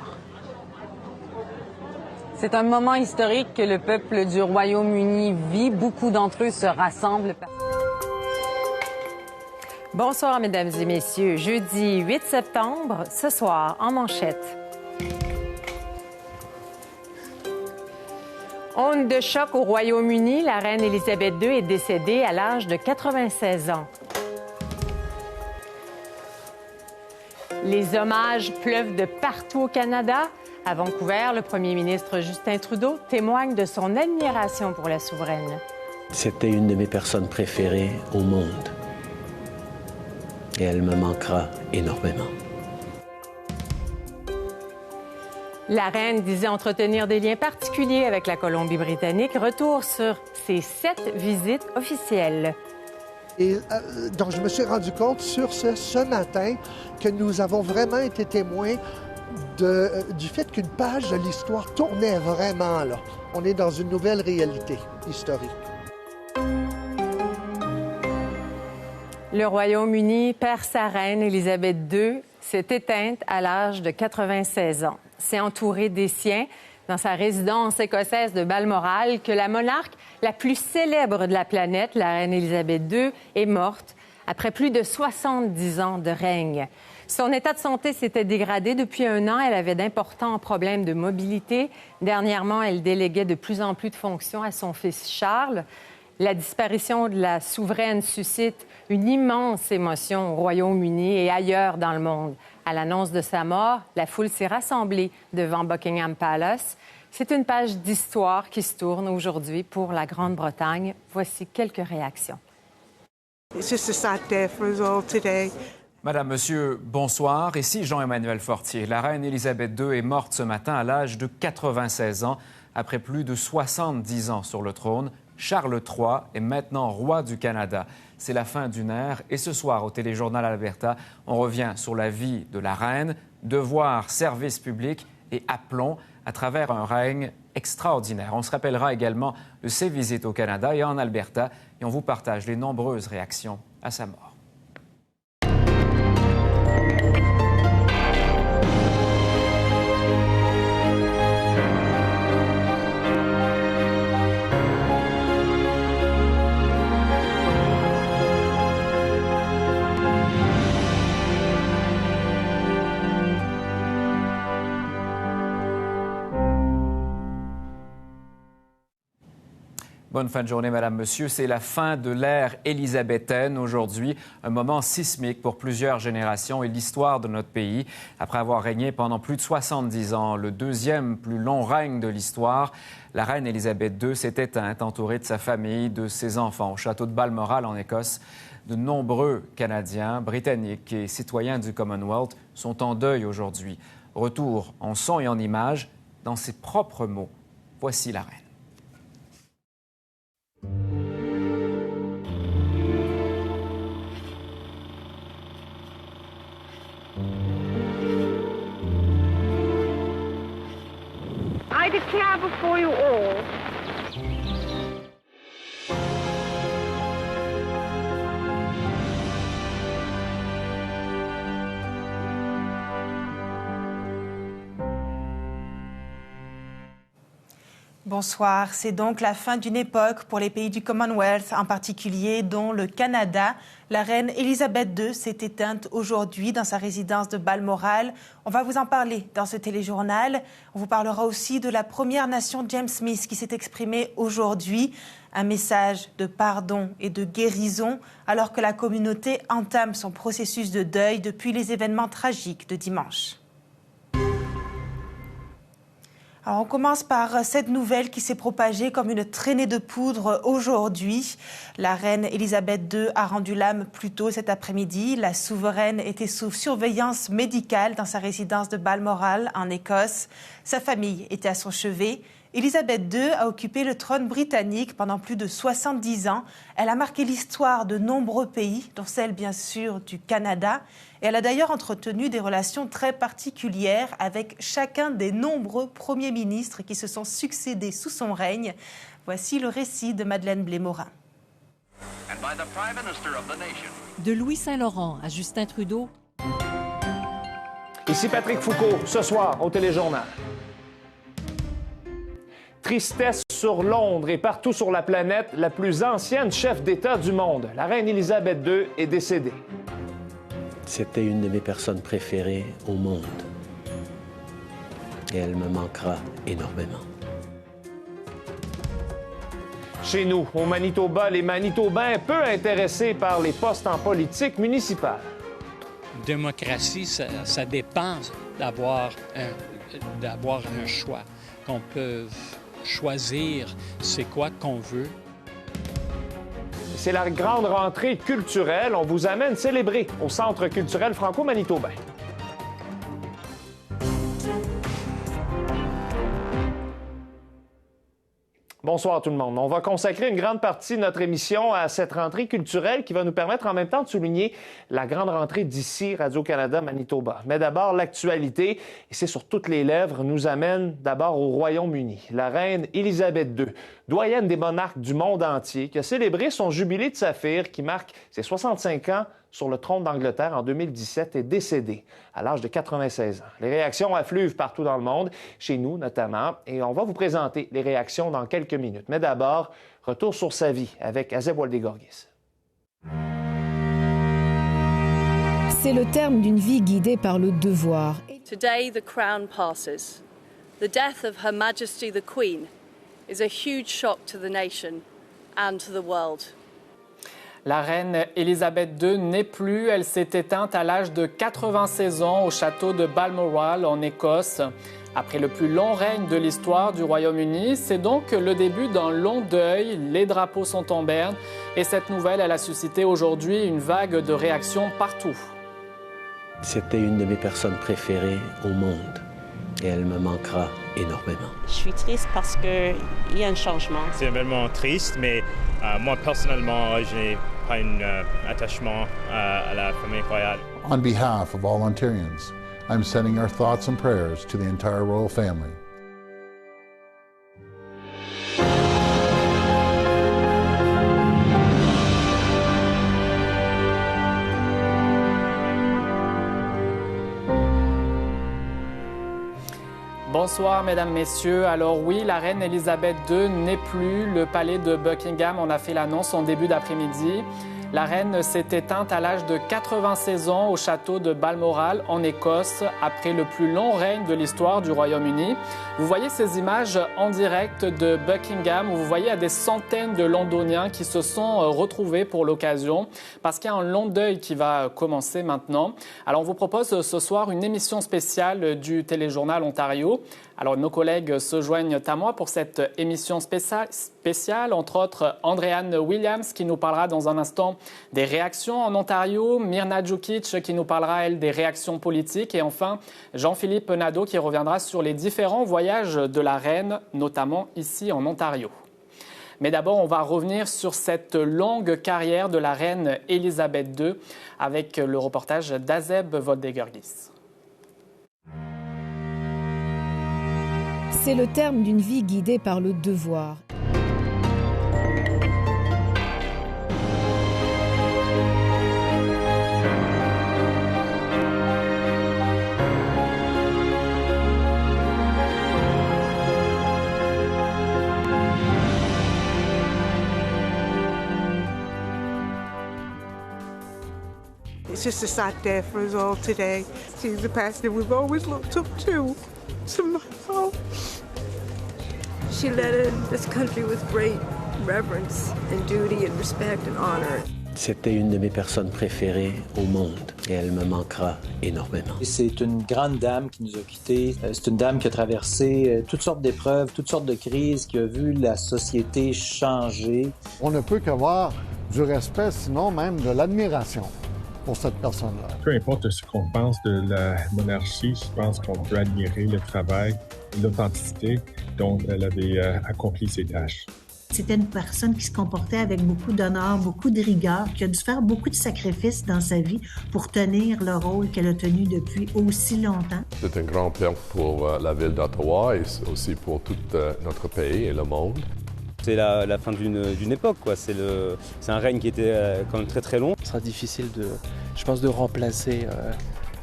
C'est un moment historique que le peuple du Royaume-Uni vit. Beaucoup d'entre eux se rassemblent. Bonsoir, Mesdames et Messieurs. Jeudi 8 septembre, ce soir, en manchette. Onde de choc au Royaume-Uni, la reine Élisabeth II est décédée à l'âge de 96 ans. Les hommages pleuvent de partout au Canada. À Vancouver, le premier ministre Justin Trudeau témoigne de son admiration pour la souveraine. C'était une de mes personnes préférées au monde. Et elle me manquera énormément. La reine disait entretenir des liens particuliers avec la Colombie-Britannique. Retour sur ses 7 visites officielles. Et donc, je me suis rendu compte ce matin que nous avons vraiment été témoins du fait qu'une page de l'histoire tournait vraiment là. On est dans une nouvelle réalité historique. Le Royaume-Uni perd sa reine, Élisabeth II, s'est éteinte à l'âge de 96 ans. C'est entouré des siens dans sa résidence écossaise de Balmoral que la monarque la plus célèbre de la planète, la reine Élisabeth II, est morte après plus de 70 ans de règne. Son état de santé s'était dégradé depuis 1 an. Elle avait d'importants problèmes de mobilité. Dernièrement, elle déléguait de plus en plus de fonctions à son fils Charles. La disparition de la souveraine suscite une immense émotion au Royaume-Uni et ailleurs dans le monde. À l'annonce de sa mort, la foule s'est rassemblée devant Buckingham Palace. C'est une page d'histoire qui se tourne aujourd'hui pour la Grande-Bretagne. Voici quelques réactions. It's just a sad day for us all today. Madame, Monsieur, bonsoir. Ici Jean-Emmanuel Fortier. La reine Élisabeth II est morte ce matin à l'âge de 96 ans, après plus de 70 ans sur le trône. Charles III est maintenant roi du Canada. C'est la fin d'une ère et ce soir, au Téléjournal Alberta, on revient sur la vie de la reine, devoir, service public et aplomb à travers un règne extraordinaire. On se rappellera également de ses visites au Canada et en Alberta et on vous partage les nombreuses réactions à sa mort. Bonne fin de journée, Madame, Monsieur. C'est la fin de l'ère élisabéthaine aujourd'hui, un moment sismique pour plusieurs générations et l'histoire de notre pays. Après avoir régné pendant plus de 70 ans, le deuxième plus long règne de l'histoire, la reine Élisabeth II s'est éteinte, entourée de sa famille, de ses enfants. Au château de Balmoral, en Écosse, de nombreux Canadiens, Britanniques et citoyens du Commonwealth sont en deuil aujourd'hui. Retour en son et en images, dans ses propres mots. Voici la reine. I declare before you all Bonsoir. C'est donc la fin d'une époque pour les pays du Commonwealth, en particulier dont le Canada. La reine Élisabeth II s'est éteinte aujourd'hui dans sa résidence de Balmoral. On va vous en parler dans ce téléjournal. On vous parlera aussi de la Première Nation James Smith qui s'est exprimée aujourd'hui. Un message de pardon et de guérison alors que la communauté entame son processus de deuil depuis les événements tragiques de dimanche. Alors on commence par cette nouvelle qui s'est propagée comme une traînée de poudre aujourd'hui. La reine Élisabeth II a rendu l'âme plus tôt cet après-midi. La souveraine était sous surveillance médicale dans sa résidence de Balmoral, en Écosse. Sa famille était à son chevet. Élisabeth II a occupé le trône britannique pendant plus de 70 ans. Elle a marqué l'histoire de nombreux pays, dont celle bien sûr du Canada. Et elle a d'ailleurs entretenu des relations très particulières avec chacun des nombreux premiers ministres qui se sont succédés sous son règne. Voici le récit de Madeleine Blais-Morin. De Louis Saint-Laurent à Justin Trudeau. Ici Patrick Foucault, ce soir au Téléjournal. Tristesse sur Londres et partout sur la planète, la plus ancienne chef d'État du monde, la reine Élisabeth II, est décédée. C'était une de mes personnes préférées au monde. Et elle me manquera énormément. Chez nous, au Manitoba, les Manitobains peu intéressés par les postes en politique municipale. Démocratie, ça dépend d'avoir un choix, qu'on peut choisir c'est quoi qu'on veut. C'est la grande rentrée culturelle. On vous amène célébrer au Centre culturel franco-manitobain. Bonsoir tout le monde. On va consacrer une grande partie de notre émission à cette rentrée culturelle qui va nous permettre en même temps de souligner la grande rentrée d'ici, Radio-Canada Manitoba. Mais d'abord, l'actualité, et c'est sur toutes les lèvres, nous amène d'abord au Royaume-Uni. La reine Élisabeth II, doyenne des monarques du monde entier, qui a célébré son jubilé de saphir qui marque ses 65 ans sur le trône d'Angleterre en 2017, est décédée à l'âge de 96 ans. Les réactions affluent partout dans le monde, chez nous notamment, et on va vous présenter les réactions dans quelques minutes. Mais d'abord, retour sur sa vie avec Azeb Waldegorgis. C'est le terme d'une vie guidée par le devoir. Today the crown passes. The death of Her Majesty the Queen is a huge shock to the nation and to the world. La reine Elisabeth II n'est plus. Elle s'est éteinte à l'âge de 96 ans au château de Balmoral en Écosse. Après le plus long règne de l'histoire du Royaume-Uni, c'est donc le début d'un long deuil. Les drapeaux sont en berne et cette nouvelle, elle a suscité aujourd'hui une vague de réactions partout. C'était une de mes personnes préférées au monde et elle me manquera énormément. Je suis triste parce qu'il y a un changement. C'est vraiment triste, mais moi personnellement, je n'ai pas un attachement à la famille royale. On behalf of all Ontarians, I'm sending our thoughts and prayers to the entire royal family. Bonsoir, Mesdames, Messieurs. Alors oui, la reine Elisabeth II n'est plus. Le palais de Buckingham en a fait l'annonce en début d'après-midi. La reine s'est éteinte à l'âge de 96 ans au château de Balmoral, en Écosse, après le plus long règne de l'histoire du Royaume-Uni. Vous voyez ces images en direct de Buckingham, où vous voyez des centaines de Londoniens qui se sont retrouvés pour l'occasion, parce qu'il y a un long deuil qui va commencer maintenant. Alors, on vous propose ce soir une émission spéciale du téléjournal Ontario. Alors, nos collègues se joignent à moi pour cette émission spéciale, entre autres Andréane Williams qui nous parlera dans un instant des réactions en Ontario, Mirna Djukic qui nous parlera, elle, des réactions politiques et enfin Jean-Philippe Nadeau qui reviendra sur les différents voyages de la reine, notamment ici en Ontario. Mais d'abord, on va revenir sur cette longue carrière de la reine Elisabeth II avec le reportage d'Azeb Voldegergis. C'est le terme d'une vie guidée par le devoir. It's just a sad day for us all today. She's the person we've always looked up to my mom. She led this country with great reverence and duty and respect and honor. C'était une de mes personnes préférées au monde et elle me manquera énormément. C'est une grande dame qui nous a quittés. C'est une dame qui a traversé toutes sortes d'épreuves, toutes sortes de crises, qui a vu la société changer. On ne peut qu'avoir du respect, sinon même de l'admiration pour cette personne-là. Peu importe ce qu'on pense de la monarchie, je pense qu'on peut admirer le travail et l'authenticité dont elle avait accompli ses tâches. C'était une personne qui se comportait avec beaucoup d'honneur, beaucoup de rigueur, qui a dû faire beaucoup de sacrifices dans sa vie pour tenir le rôle qu'elle a tenu depuis aussi longtemps. C'est un grand perte pour la ville d'Ottawa et aussi pour tout notre pays et le monde. C'est la fin d'une époque, quoi. C'est un règne qui était quand même très très long. Ce sera difficile je pense, de remplacer,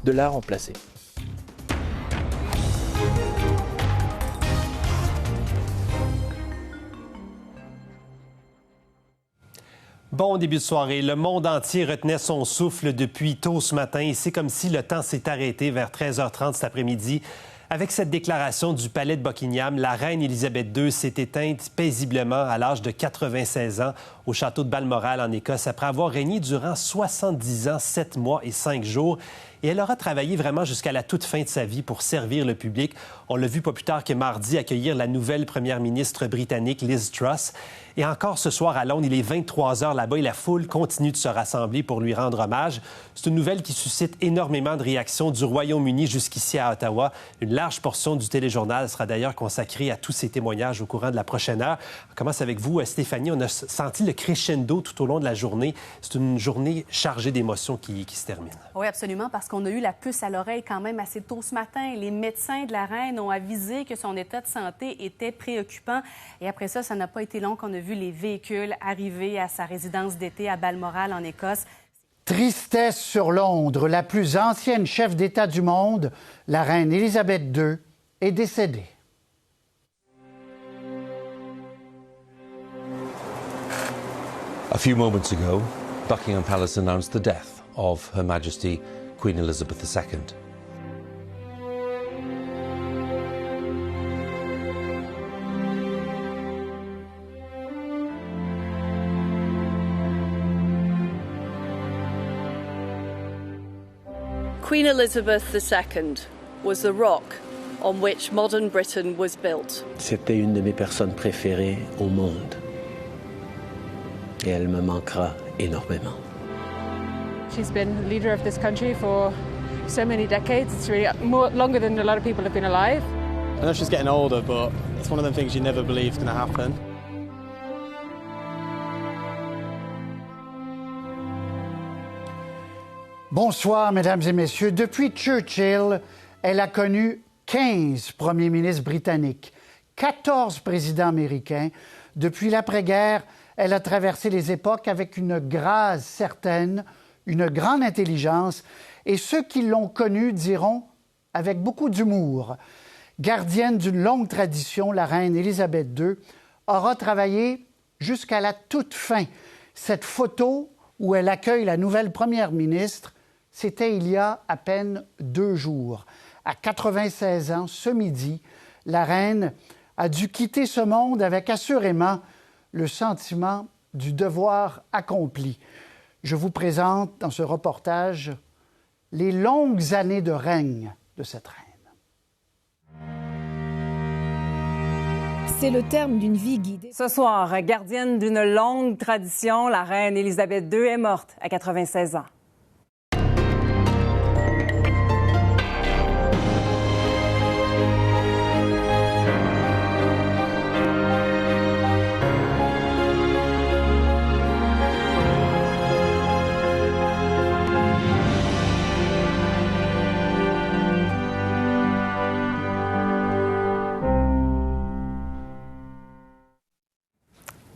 de la remplacer. Bon début de soirée. Le monde entier retenait son souffle depuis tôt ce matin et c'est comme si le temps s'est arrêté vers 13h30 cet après-midi. Avec cette déclaration du palais de Buckingham, la reine Elisabeth II s'est éteinte paisiblement à l'âge de 96 ans au château de Balmoral en Écosse après avoir régné durant 70 ans, 7 mois et 5 jours. Et elle aura travaillé vraiment jusqu'à la toute fin de sa vie pour servir le public. On l'a vu pas plus tard que mardi accueillir la nouvelle première ministre britannique Liz Truss. Et encore ce soir à Londres, il est 23h là-bas et la foule continue de se rassembler pour lui rendre hommage. C'est une nouvelle qui suscite énormément de réactions du Royaume-Uni jusqu'ici à Ottawa. Une large portion du téléjournal sera d'ailleurs consacrée à tous ces témoignages au courant de la prochaine heure. On commence avec vous, Stéphanie. On a senti le crescendo tout au long de la journée. C'est une journée chargée d'émotions qui se termine. Oui, absolument, parce qu'on a eu la puce à l'oreille quand même assez tôt ce matin. Les médecins de la reine ont avisé que son état de santé était préoccupant. Et après ça n'a pas été long qu'on a vu les véhicules arriver à sa résidence d'été à Balmoral, en Écosse. Tristesse sur Londres. La plus ancienne chef d'État du monde, la reine Elisabeth II, est décédée. A few moments ago, Buckingham Palace announced the death of Her Majesty Queen Elizabeth II. Queen Elizabeth II was the rock on which modern Britain was built. C'était une de mes personnes préférées au monde. Et elle me manquera énormément. She's been leader of this country for so many decades. It's really longer than a lot of people have been alive. I know she's getting older, but it's one of them things you never believe is going to happen. Bonsoir, Mesdames et Messieurs. Depuis Churchill, elle a connu 15 premiers ministres britanniques, 14 présidents américains. Depuis l'après-guerre, elle a traversé les époques avec une grâce certaine, une grande intelligence, et ceux qui l'ont connue diront avec beaucoup d'humour. Gardienne d'une longue tradition, la reine Élisabeth II aura travaillé jusqu'à la toute fin. Cette photo où elle accueille la nouvelle première ministre, c'était il y a à peine 2 jours. À 96 ans, ce midi, la reine a dû quitter ce monde avec assurément le sentiment du devoir accompli. Je vous présente dans ce reportage les longues années de règne de cette reine. C'est le terme d'une vie guidée. Ce soir, gardienne d'une longue tradition, la reine Élisabeth II est morte à 96 ans.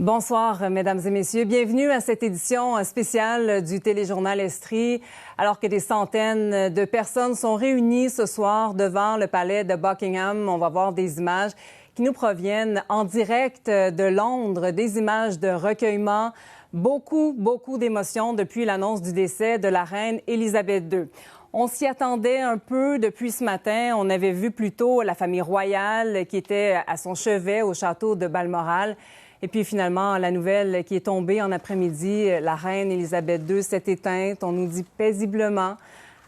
Bonsoir, Mesdames et Messieurs. Bienvenue à cette édition spéciale du téléjournal Estrie. Alors que des centaines de personnes sont réunies ce soir devant le palais de Buckingham, on va voir des images qui nous proviennent en direct de Londres, des images de recueillement, beaucoup d'émotions depuis l'annonce du décès de la reine Élisabeth II. On s'y attendait un peu depuis ce matin. On avait vu plutôt la famille royale qui était à son chevet au château de Balmoral. Et puis finalement, la nouvelle qui est tombée en après-midi, la reine Élisabeth II s'est éteinte, on nous dit paisiblement,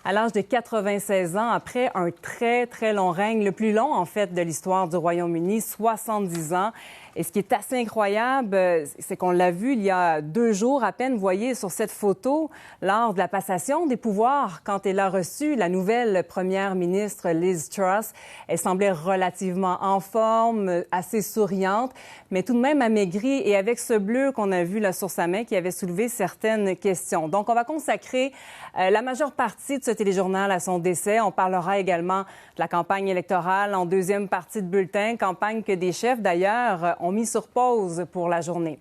à l'âge de 96 ans, après un très long règne, le plus long en fait de l'histoire du Royaume-Uni, 70 ans. Et ce qui est assez incroyable, c'est qu'on l'a vu il y a 2 jours à peine, vous voyez sur cette photo, lors de la passation des pouvoirs, quand elle a reçu la nouvelle première ministre Liz Truss. Elle semblait relativement en forme, assez souriante, mais tout de même amaigrie et avec ce bleu qu'on a vu là sur sa main qui avait soulevé certaines questions. Donc, on va consacrer la majeure partie de ce téléjournal à son décès. On parlera également de la campagne électorale en deuxième partie de bulletin, campagne que des chefs d'ailleurs ont mis sur pause pour la journée.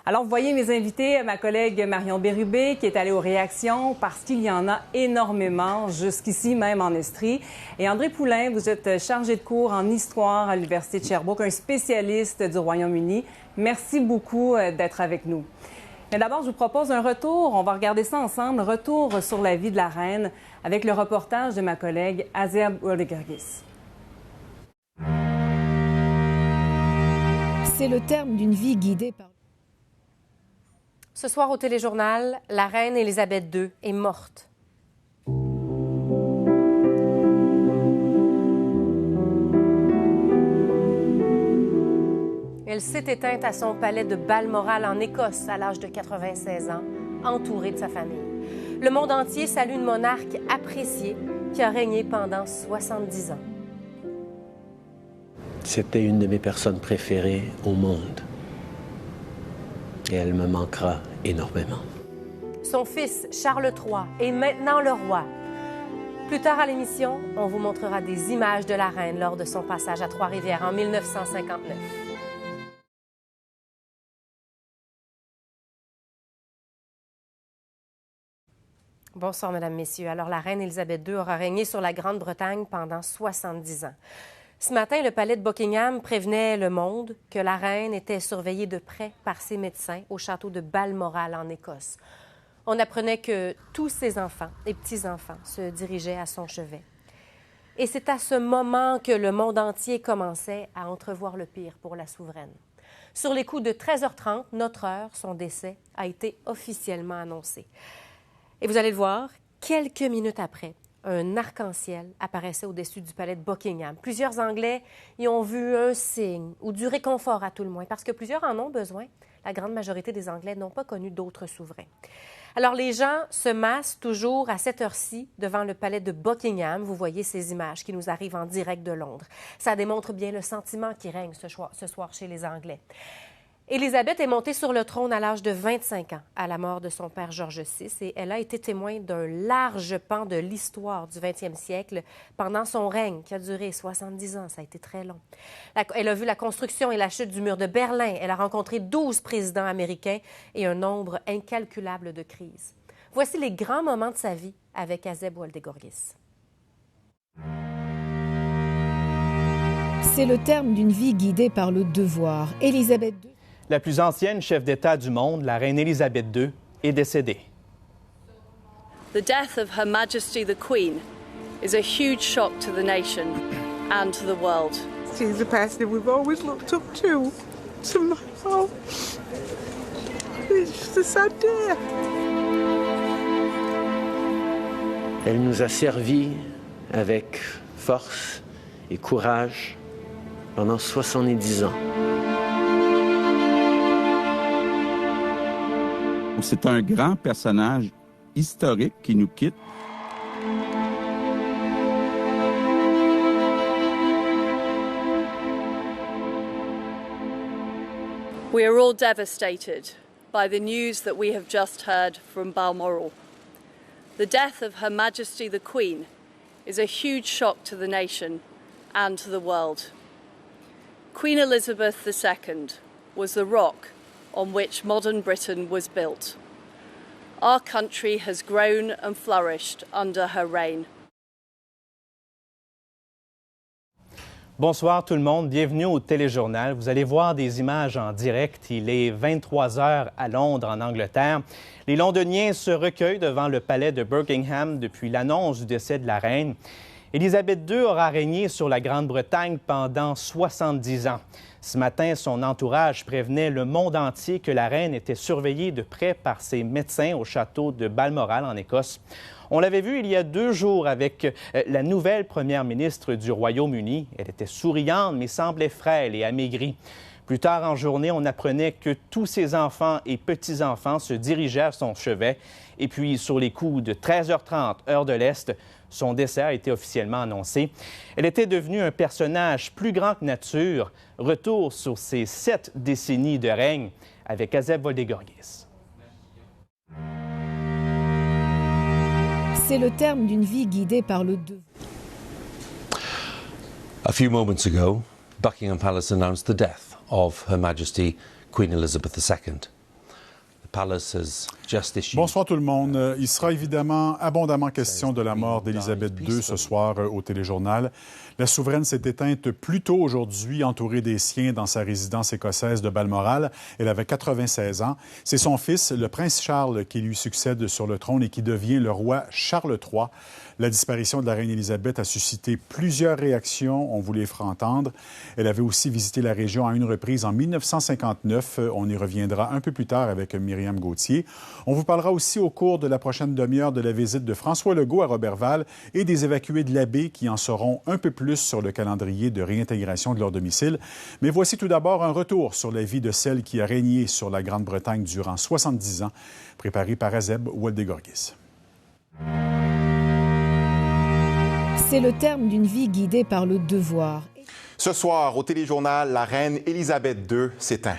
Alors, vous voyez mes invités, ma collègue Marion Bérubé qui est allée aux réactions parce qu'il y en a énormément jusqu'ici, même en Estrie. Et André Poulain, vous êtes chargé de cours en histoire à l'Université de Sherbrooke, un spécialiste du Royaume-Uni. Merci beaucoup d'être avec nous. Mais d'abord, je vous propose un retour. On va regarder ça ensemble. Retour sur la vie de la reine avec le reportage de ma collègue Azia Rodriguez. C'est le terme d'une vie guidée par... Ce soir au téléjournal, la reine Élisabeth II est morte. Elle s'est éteinte à son palais de Balmoral en Écosse à l'âge de 96 ans, entourée de sa famille. Le monde entier salue une monarque appréciée qui a régné pendant 70 ans. C'était une de mes personnes préférées au monde. Et elle me manquera énormément. Son fils, Charles III, est maintenant le roi. Plus tard à l'émission, on vous montrera des images de la reine lors de son passage à Trois-Rivières en 1959. Bonsoir, Mesdames, Messieurs. Alors, la reine Élisabeth II aura régné sur la Grande-Bretagne pendant 70 ans. Ce matin, le palais de Buckingham prévenait le monde que la reine était surveillée de près par ses médecins au château de Balmoral en Écosse. On apprenait que tous ses enfants et petits-enfants se dirigeaient à son chevet. Et c'est à ce moment que le monde entier commençait à entrevoir le pire pour la souveraine. Sur les coups de 13h30, notre heure, son décès a été officiellement annoncé. Et vous allez le voir, quelques minutes après, un arc-en-ciel apparaissait au-dessus du palais de Buckingham. Plusieurs Anglais y ont vu un signe ou du réconfort à tout le moins, parce que plusieurs en ont besoin. La grande majorité des Anglais n'ont pas connu d'autres souverains. Alors, les gens se massent toujours à cette heure-ci devant le palais de Buckingham. Vous voyez ces images qui nous arrivent en direct de Londres. Ça démontre bien le sentiment qui règne ce soir chez les Anglais. Élisabeth est montée sur le trône à l'âge de 25 ans, à la mort de son père George VI, et elle a été témoin d'un large pan de l'histoire du 20e siècle pendant son règne, qui a duré 70 ans. Ça a été très long. Elle a vu la construction et la chute du mur de Berlin. Elle a rencontré 12 présidents américains et un nombre incalculable de crises. Voici les grands moments de sa vie avec Azeb Woldegorgis. C'est le terme d'une vie guidée par le devoir. Élisabeth II. La plus ancienne chef d'État du monde, la reine Élisabeth II, est décédée. The death of Her Majesty the Queen is a huge shock to the nation and to the world. She's a person we've always looked up to. Somehow, it's just a sad day. Elle nous a servi avec force et courage pendant 70 ans. C'est un grand personnage historique qui nous quitte. We are all devastated by the news that we have just heard from Balmoral. The death of Her Majesty the Queen is a huge shock to the nation and to the world. Queen Elizabeth II was the rock on which modern Britain was built. Our country has grown and flourished under her reign. Bonsoir tout le monde, bienvenue au téléjournal. Vous allez voir des images en direct. Il est 23 heures à Londres, en Angleterre. Les Londoniens se recueillent devant le palais de Buckingham depuis l'annonce du décès de la reine. Élisabeth II aura régné sur la Grande-Bretagne pendant 70 ans. Ce matin, son entourage prévenait le monde entier que la reine était surveillée de près par ses médecins au château de Balmoral, en Écosse. On l'avait vu il y a 2 jours avec la nouvelle première ministre du Royaume-Uni. Elle était souriante, mais semblait frêle et amaigrie. Plus tard en journée, on apprenait que tous ses enfants et petits-enfants se dirigeaient à son chevet. Et puis, sur les coups de 13h30, heure de l'Est, son décès a été officiellement annoncé. Elle était devenue un personnage plus grand que nature. Retour sur ses 7 décennies de règne avec Azeb Woldegorgis. C'est le terme d'une vie guidée par le devoir. A few moments ago, Buckingham Palace announced the death of Her Majesty Queen Elizabeth II. Bonsoir tout le monde. Il sera évidemment abondamment question de la mort d'Élisabeth II ce soir au téléjournal. La souveraine s'est éteinte plus tôt aujourd'hui, entourée des siens dans sa résidence écossaise de Balmoral. Elle avait 96 ans. C'est son fils, le prince Charles, qui lui succède sur le trône et qui devient le roi Charles III. La disparition de la reine Élisabeth a suscité plusieurs réactions, on vous les fera entendre. Elle avait aussi visité la région à une reprise en 1959. On y reviendra un peu plus tard avec Myriam Gauthier. On vous parlera aussi au cours de la prochaine demi-heure de la visite de François Legault à Roberval et des évacués de l'Abbé qui en sauront un peu plus sur le calendrier de réintégration de leur domicile. Mais voici tout d'abord un retour sur la vie de celle qui a régné sur la Grande-Bretagne durant 70 ans, préparé par Azeb Woldegorgis. C'est le terme d'une vie guidée par le devoir. Ce soir, au téléjournal, la reine Élisabeth II s'éteint.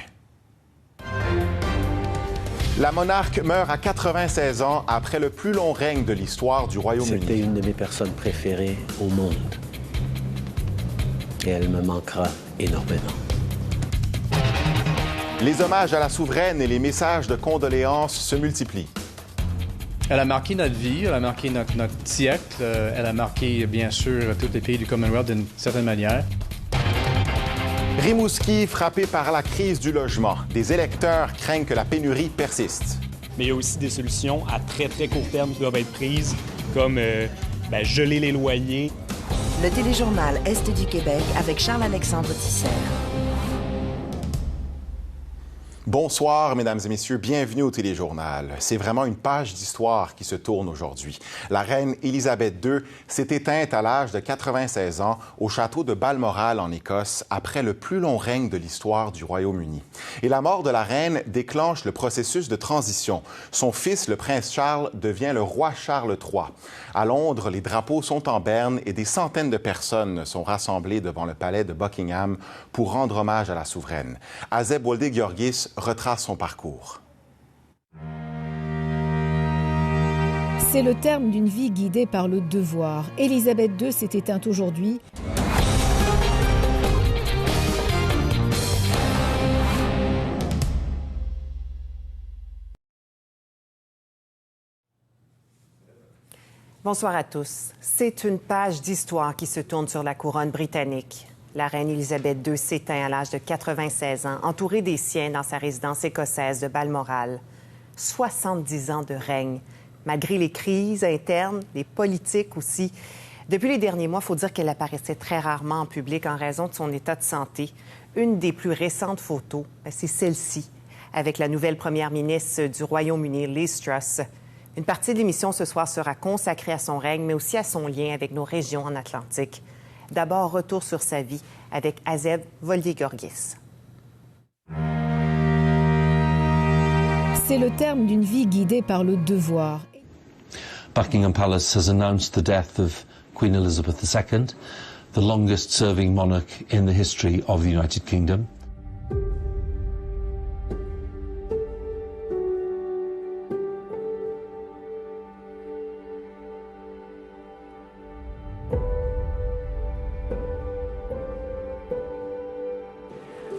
La monarque meurt à 96 ans après le plus long règne de l'histoire du Royaume-Uni. C'était une de mes personnes préférées au monde. Et elle me manquera énormément. Les hommages à la souveraine et les messages de condoléances se multiplient. Elle a marqué notre vie, elle a marqué notre siècle, elle a marqué, bien sûr, tous les pays du Commonwealth d'une certaine manière. Rimouski frappé par la crise du logement. Des électeurs craignent que la pénurie persiste. Mais il y a aussi des solutions à très, très court terme qui doivent être prises, comme geler les loyers. Le téléjournal Est du Québec avec Charles-Alexandre Tisser. Bonsoir, mesdames et messieurs, bienvenue au Téléjournal. C'est vraiment une page d'histoire qui se tourne aujourd'hui. La reine Élisabeth II s'est éteinte à l'âge de 96 ans au château de Balmoral en Écosse après le plus long règne de l'histoire du Royaume-Uni. Et la mort de la reine déclenche le processus de transition. Son fils, le prince Charles, devient le roi Charles III. À Londres, les drapeaux sont en berne et des centaines de personnes sont rassemblées devant le palais de Buckingham pour rendre hommage à la souveraine. Azeb Wolde-Georgis retrace son parcours. C'est le terme d'une vie guidée par le devoir. Élisabeth II s'est éteinte aujourd'hui. Bonsoir à tous. C'est une page d'histoire qui se tourne sur la couronne britannique. La reine Élisabeth II s'éteint à l'âge de 96 ans, entourée des siens dans sa résidence écossaise de Balmoral. 70 ans de règne, malgré les crises internes, les politiques aussi. Depuis les derniers mois, il faut dire qu'elle apparaissait très rarement en public en raison de son état de santé. Une des plus récentes photos, c'est celle-ci, avec la nouvelle première ministre du Royaume-Uni, Liz Truss. Une partie de l'émission ce soir sera consacrée à son règne, mais aussi à son lien avec nos régions en Atlantique. D'abord, retour sur sa vie avec Azeb Wolde-Georgis. C'est le terme d'une vie guidée par le devoir. Buckingham Palace has announced the death of Queen Elizabeth II, the longest-serving monarch in the history of the United Kingdom.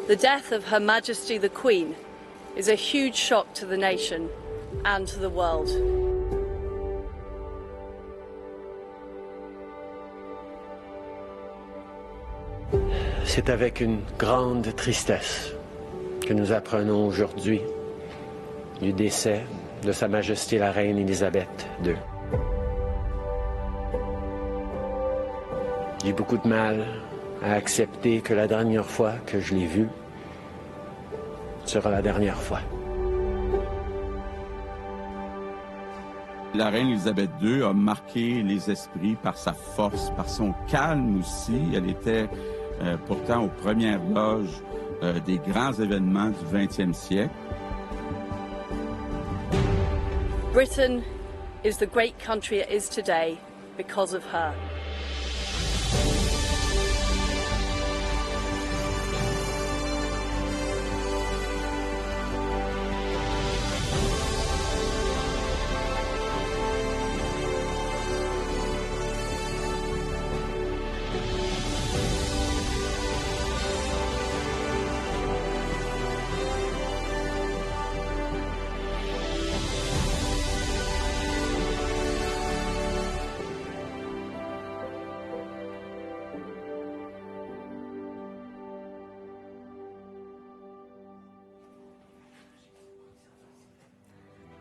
The death of Her Majesty the Queen is a huge shock to the nation and to the world. C'est avec une grande tristesse que nous apprenons aujourd'hui du décès de Sa Majesté la Reine Élisabeth II. J'ai beaucoup de mal à accepter que la dernière fois que je l'ai vue sera la dernière fois. La reine Élisabeth II a marqué les esprits par sa force, par son calme aussi. Elle était pourtant aux premières loges des grands événements du 20e siècle. Britain is the great country it is today because of her.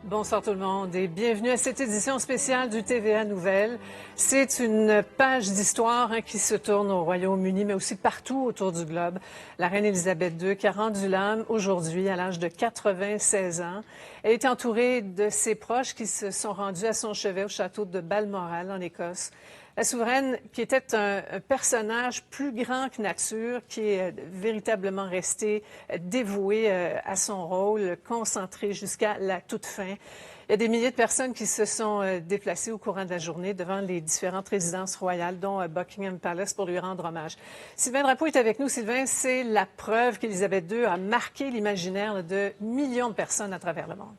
Bonsoir tout le monde et bienvenue à cette édition spéciale du TVA Nouvelles. C'est une page d'histoire qui se tourne au Royaume-Uni, mais aussi partout autour du globe. La reine Élisabeth II qui a rendu l'âme aujourd'hui à l'âge de 96 ans. Elle est entourée de ses proches qui se sont rendus à son chevet au château de Balmoral en Écosse. La souveraine, qui était un personnage plus grand que nature, qui est véritablement resté dévoué à son rôle, concentré jusqu'à la toute fin. Il y a des milliers de personnes qui se sont déplacées au courant de la journée devant les différentes résidences royales, dont Buckingham Palace, pour lui rendre hommage. Sylvain Drapeau est avec nous. Sylvain, c'est la preuve qu'Élisabeth II a marqué l'imaginaire de millions de personnes à travers le monde.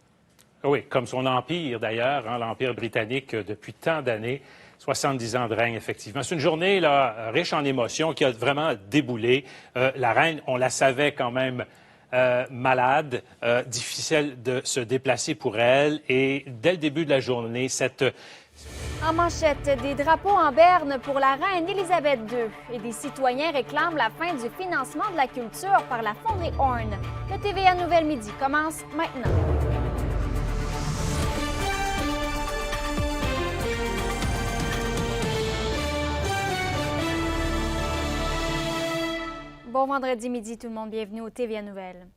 Oui, comme son empire d'ailleurs, l'empire britannique depuis tant d'années. 70 ans de règne, effectivement. C'est une journée là, riche en émotions qui a vraiment déboulé. La reine, on la savait quand même malade, difficile de se déplacer pour elle. Et dès le début de la journée, cette... En manchette, des drapeaux en berne pour la reine Élisabeth II. Et des citoyens réclament la fin du financement de la culture par la fonderie Horn. Le TVA Nouvelles Midi commence maintenant. Bon vendredi midi tout le monde, bienvenue au TVA Nouvelles.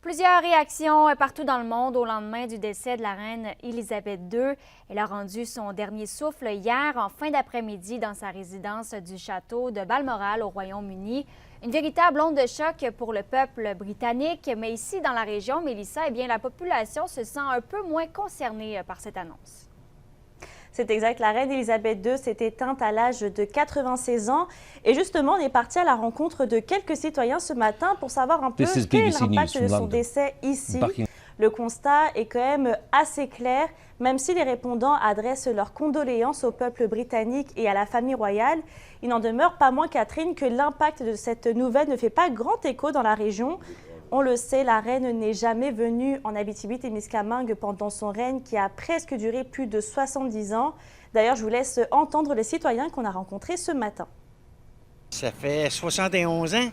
Plusieurs réactions partout dans le monde au lendemain du décès de la reine Élisabeth II. Elle a rendu son dernier souffle hier en fin d'après-midi dans sa résidence du château de Balmoral au Royaume-Uni. Une véritable onde de choc pour le peuple britannique, mais ici dans la région, Mélissa, eh bien, la population se sent un peu moins concernée par cette annonce. C'est exact. La reine Élisabeth II s'est éteinte à l'âge de 96 ans. Et justement, on est parti à la rencontre de quelques citoyens ce matin pour savoir un peu quel est l'impact de son décès ici. Le constat est quand même assez clair. Même si les répondants adressent leurs condoléances au peuple britannique et à la famille royale, il n'en demeure pas moins, Catherine, que l'impact de cette nouvelle ne fait pas grand écho dans la région. On le sait, la reine n'est jamais venue en Abitibi-Témiscamingue pendant son règne qui a presque duré plus de 70 ans. D'ailleurs, je vous laisse entendre les citoyens qu'on a rencontrés ce matin. Ça fait 71 ans.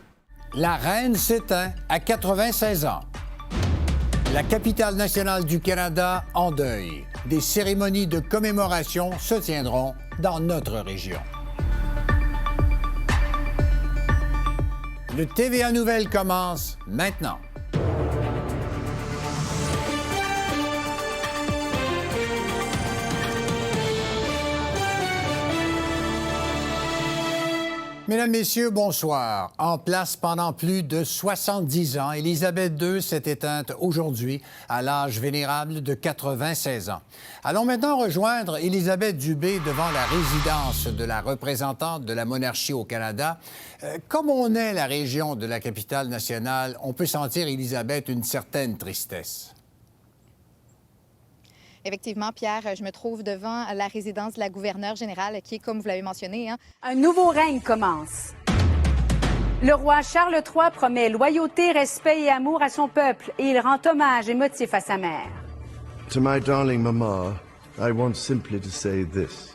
La reine s'éteint à 96 ans. La capitale nationale du Canada en deuil. Des cérémonies de commémoration se tiendront dans notre région. Le TVA Nouvelles commence maintenant. Mesdames, Messieurs, bonsoir. En place pendant plus de 70 ans, Élisabeth II s'est éteinte aujourd'hui à l'âge vénérable de 96 ans. Allons maintenant rejoindre Élisabeth Dubé devant la résidence de la représentante de la monarchie au Canada. Comme on est la région de la capitale nationale, on peut sentir, Élisabeth, une certaine tristesse. Effectivement, Pierre, je me trouve devant la résidence de la gouverneure générale qui est, comme vous l'avez mentionné... Un nouveau règne commence. Le roi Charles III promet loyauté, respect et amour à son peuple et il rend hommage émotif à sa mère. To my darling mama, I want simply to say this.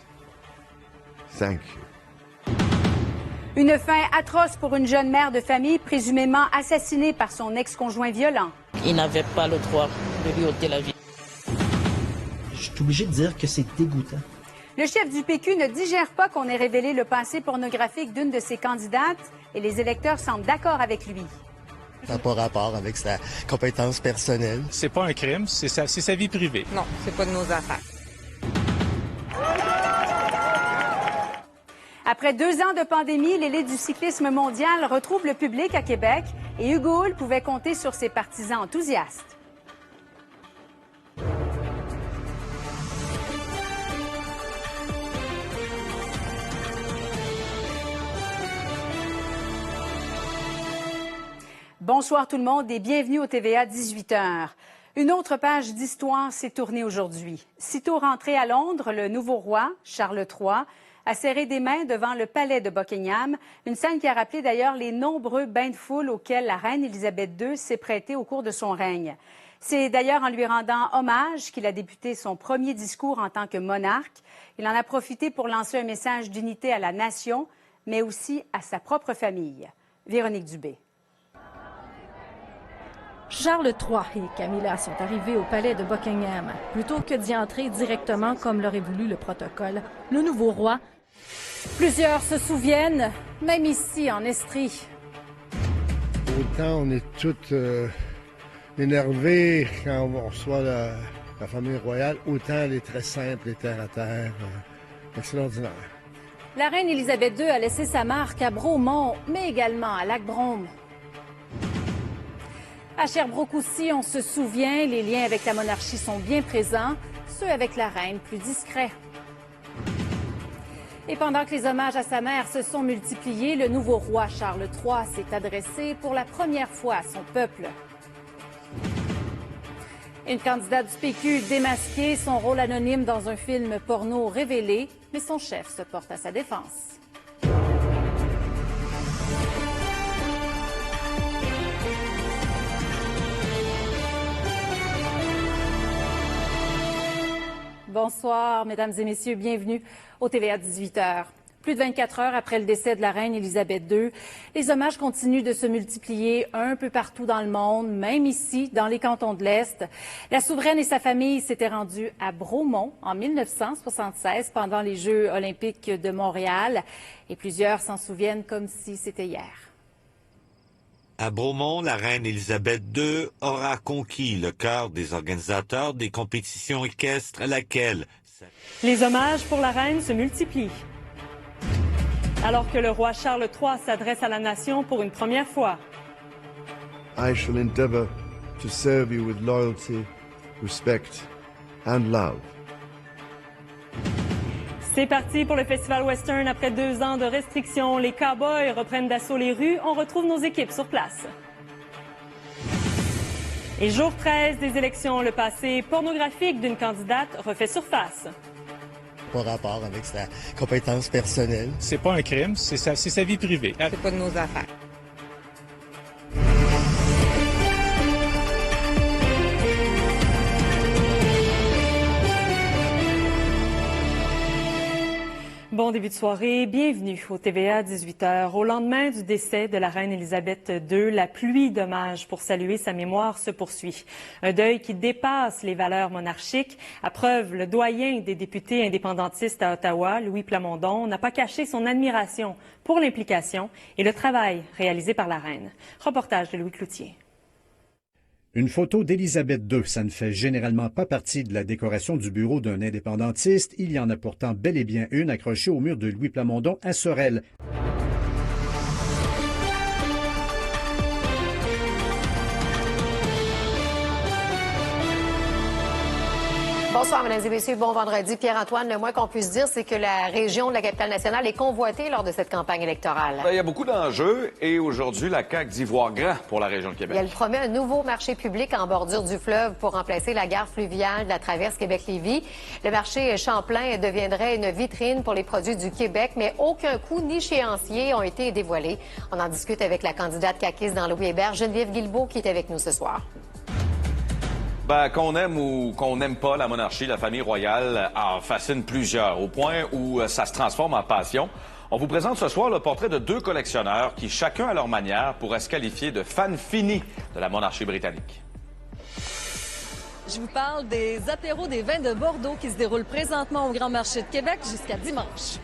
Thank you. Une fin atroce pour une jeune mère de famille présumément assassinée par son ex-conjoint violent. Il n'avait pas le droit de lui ôter la vie. Je suis obligé de dire que c'est dégoûtant. Le chef du PQ ne digère pas qu'on ait révélé le passé pornographique d'une de ses candidates et les électeurs semblent d'accord avec lui. Ça n'a pas rapport avec sa compétence personnelle. C'est pas un crime, c'est sa vie privée. Non, c'est pas de nos affaires. Après 2 ans de pandémie, l'élite du cyclisme mondial retrouve le public à Québec et Hugo Hull pouvait compter sur ses partisans enthousiastes. Bonsoir tout le monde et bienvenue au TVA 18h. Une autre page d'histoire s'est tournée aujourd'hui. Sitôt rentré à Londres, le nouveau roi, Charles III, a serré des mains devant le palais de Buckingham, une scène qui a rappelé d'ailleurs les nombreux bains de foule auxquels la reine Élisabeth II s'est prêtée au cours de son règne. C'est d'ailleurs en lui rendant hommage qu'il a débuté son premier discours en tant que monarque. Il en a profité pour lancer un message d'unité à la nation, mais aussi à sa propre famille. Véronique Dubé. Charles III et Camilla sont arrivés au palais de Buckingham. Plutôt que d'y entrer directement comme l'aurait voulu le protocole, le nouveau roi... Plusieurs se souviennent, même ici en Estrie. Autant on est toutes énervés quand on reçoit la famille royale, autant elle est très simple et terre à terre, extraordinaire. La reine Élisabeth II a laissé sa marque à Bromont, mais également à Lac-Brome. À Sherbrooke aussi, on se souvient, les liens avec la monarchie sont bien présents, ceux avec la reine plus discrets. Et pendant que les hommages à sa mère se sont multipliés, le nouveau roi Charles III s'est adressé pour la première fois à son peuple. Une candidate du PQ démasquée, son rôle anonyme dans un film porno révélé, mais son chef se porte à sa défense. Bonsoir, mesdames et messieurs, bienvenue au TVA 18h. Plus de 24 heures après le décès de la reine Élisabeth II, les hommages continuent de se multiplier un peu partout dans le monde, même ici, dans les cantons de l'Est. La souveraine et sa famille s'étaient rendues à Bromont en 1976 pendant les Jeux olympiques de Montréal. Et plusieurs s'en souviennent comme si c'était hier. À Bromont, la reine Élisabeth II aura conquis le cœur des organisateurs des compétitions équestres à laquelle... Les hommages pour la reine se multiplient. Alors que le roi Charles III s'adresse à la nation pour une première fois. I shall endeavor to serve you with loyalty, respect and love. C'est parti pour le Festival Western. Après 2 ans de restrictions, les cow-boys reprennent d'assaut les rues. On retrouve nos équipes sur place. Et jour 13 des élections, le passé pornographique d'une candidate refait surface. Pas rapport avec sa compétence personnelle. C'est pas un crime, c'est sa vie privée. C'est pas de nos affaires. Bon début de soirée, bienvenue au TVA 18h. Au lendemain du décès de la reine Élisabeth II, la pluie d'hommages pour saluer sa mémoire se poursuit. Un deuil qui dépasse les valeurs monarchiques. À preuve, le doyen des députés indépendantistes à Ottawa, Louis Plamondon, n'a pas caché son admiration pour l'implication et le travail réalisé par la reine. Reportage de Louis Cloutier. Une photo d'Élisabeth II, ça ne fait généralement pas partie de la décoration du bureau d'un indépendantiste. Il y en a pourtant bel et bien une accrochée au mur de Louis Plamondon à Sorel. Bonsoir, mesdames et messieurs. Bon vendredi. Pierre-Antoine, le moins qu'on puisse dire, c'est que la région de la capitale nationale est convoitée lors de cette campagne électorale. Il y a beaucoup d'enjeux et aujourd'hui, la CAQ dit voir grand pour la région de Québec. Elle promet un nouveau marché public en bordure du fleuve pour remplacer la gare fluviale de la traverse Québec-Lévis. Le marché Champlain deviendrait une vitrine pour les produits du Québec, mais aucun coût ni échéancier ont été dévoilés. On en discute avec la candidate caquiste dans Louis-Hébert, Geneviève Guilbeault, qui est avec nous ce soir. Qu'on aime ou qu'on n'aime pas la monarchie, la famille royale en fascine plusieurs, au point où ça se transforme en passion. On vous présente ce soir le portrait de 2 collectionneurs qui, chacun à leur manière, pourraient se qualifier de fans finis de la monarchie britannique. Je vous parle des apéros des vins de Bordeaux qui se déroulent présentement au Grand Marché de Québec jusqu'à dimanche.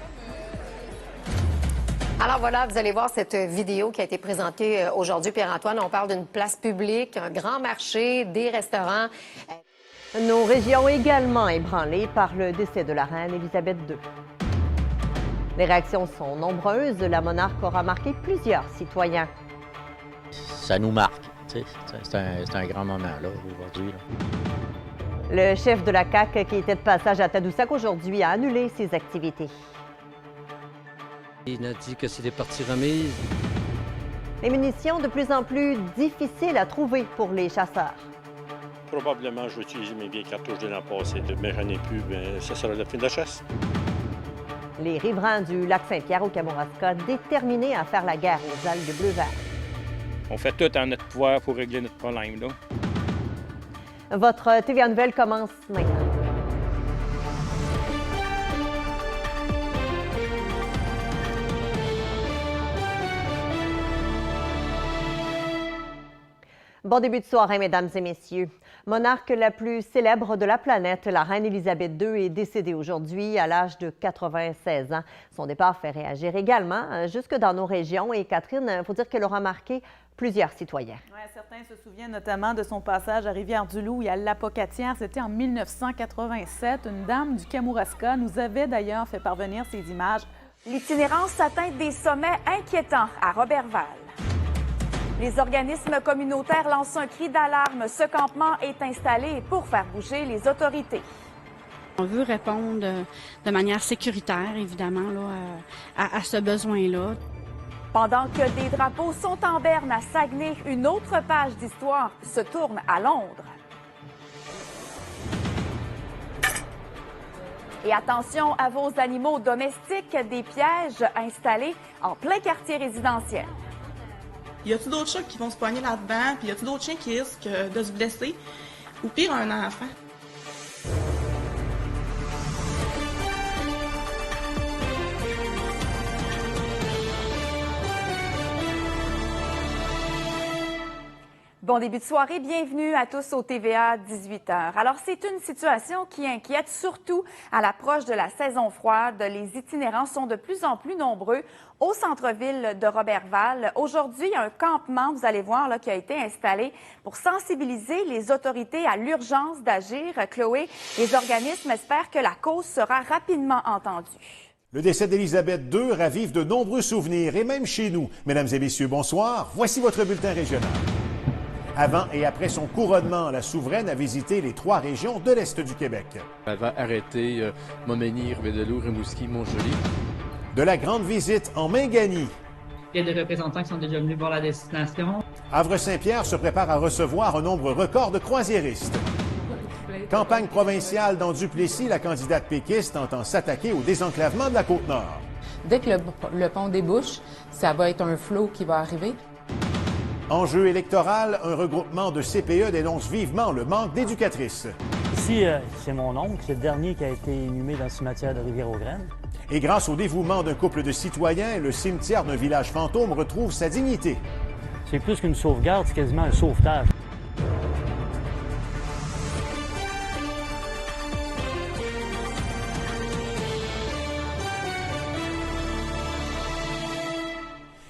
Alors voilà, vous allez voir cette vidéo qui a été présentée aujourd'hui, Pierre-Antoine. On parle d'une place publique, un grand marché, des restaurants. Nos régions également ébranlées par le décès de la reine Élisabeth II. Les réactions sont nombreuses. La monarque aura marqué plusieurs citoyens. Ça nous marque. C'est un grand moment là aujourd'hui. Le chef de la CAQ, qui était de passage à Tadoussac aujourd'hui, a annulé ses activités. Il a dit que c'est des parties remises. Les munitions de plus en plus difficiles à trouver pour les chasseurs. Probablement, je vais utiliser mes vieilles cartouches de l'an passé, mais j'en ai plus, ça sera la fin de la chasse. Les riverains du lac Saint-Pierre au Kamouraska déterminés à faire la guerre aux algues bleu-vert. On fait tout en notre pouvoir pour régler notre problème, là. Votre TVA Nouvelle commence maintenant. Bon début de soirée, mesdames et messieurs. Monarque la plus célèbre de la planète, la reine Élisabeth II est décédée aujourd'hui à l'âge de 96 ans. Son départ fait réagir également jusque dans nos régions. Et Catherine, il faut dire qu'elle aura marqué plusieurs citoyens. Ouais, certains se souviennent notamment de son passage à Rivière-du-Loup et à l'Apocatière. C'était en 1987. Une dame du Kamouraska nous avait d'ailleurs fait parvenir ces images. L'itinérance atteint des sommets inquiétants à Robertval. Les organismes communautaires lancent un cri d'alarme. Ce campement est installé pour faire bouger les autorités. On veut répondre de manière sécuritaire, évidemment, à ce besoin-là. Pendant que des drapeaux sont en berne à Saguenay, une autre page d'histoire se tourne à Londres. Et attention à vos animaux domestiques, des pièges installés en plein quartier résidentiel. Y a-t-il d'autres chats qui vont se poigner là-dedans? Puis y a-t-il d'autres chiens qui risquent de se blesser? Ou pire, un enfant? Bon début de soirée, bienvenue à tous au TVA 18h. Alors, c'est une situation qui inquiète, surtout à l'approche de la saison froide. Les itinérants sont de plus en plus nombreux au centre-ville de Roberval. Aujourd'hui, il y a un campement, vous allez voir, là, qui a été installé pour sensibiliser les autorités à l'urgence d'agir. Chloé, les organismes espèrent que la cause sera rapidement entendue. Le décès d'Élisabeth II ravive de nombreux souvenirs, et même chez nous. Mesdames et messieurs, bonsoir. Voici votre bulletin régional. Avant et après son couronnement, la souveraine a visité les 3 régions de l'Est du Québec. Elle va arrêter Montmagny, Rivière-de-Loup, Rimouski, Montjoly. De la grande visite en Mingani. Il y a des représentants qui sont déjà venus voir la destination. Havre-Saint-Pierre se prépare à recevoir un nombre record de croisiéristes. Campagne provinciale dans Duplessis, la candidate péquiste entend s'attaquer au désenclavement de la Côte-Nord. Dès que le pont débouche, ça va être un flot qui va arriver. Enjeu électoral, un regroupement de CPE dénonce vivement le manque d'éducatrices. Ici, c'est mon oncle, c'est le dernier qui a été inhumé dans le cimetière de Rivière-aux-Graines. Et grâce au dévouement d'un couple de citoyens, le cimetière d'un village fantôme retrouve sa dignité. C'est plus qu'une sauvegarde, c'est quasiment un sauvetage.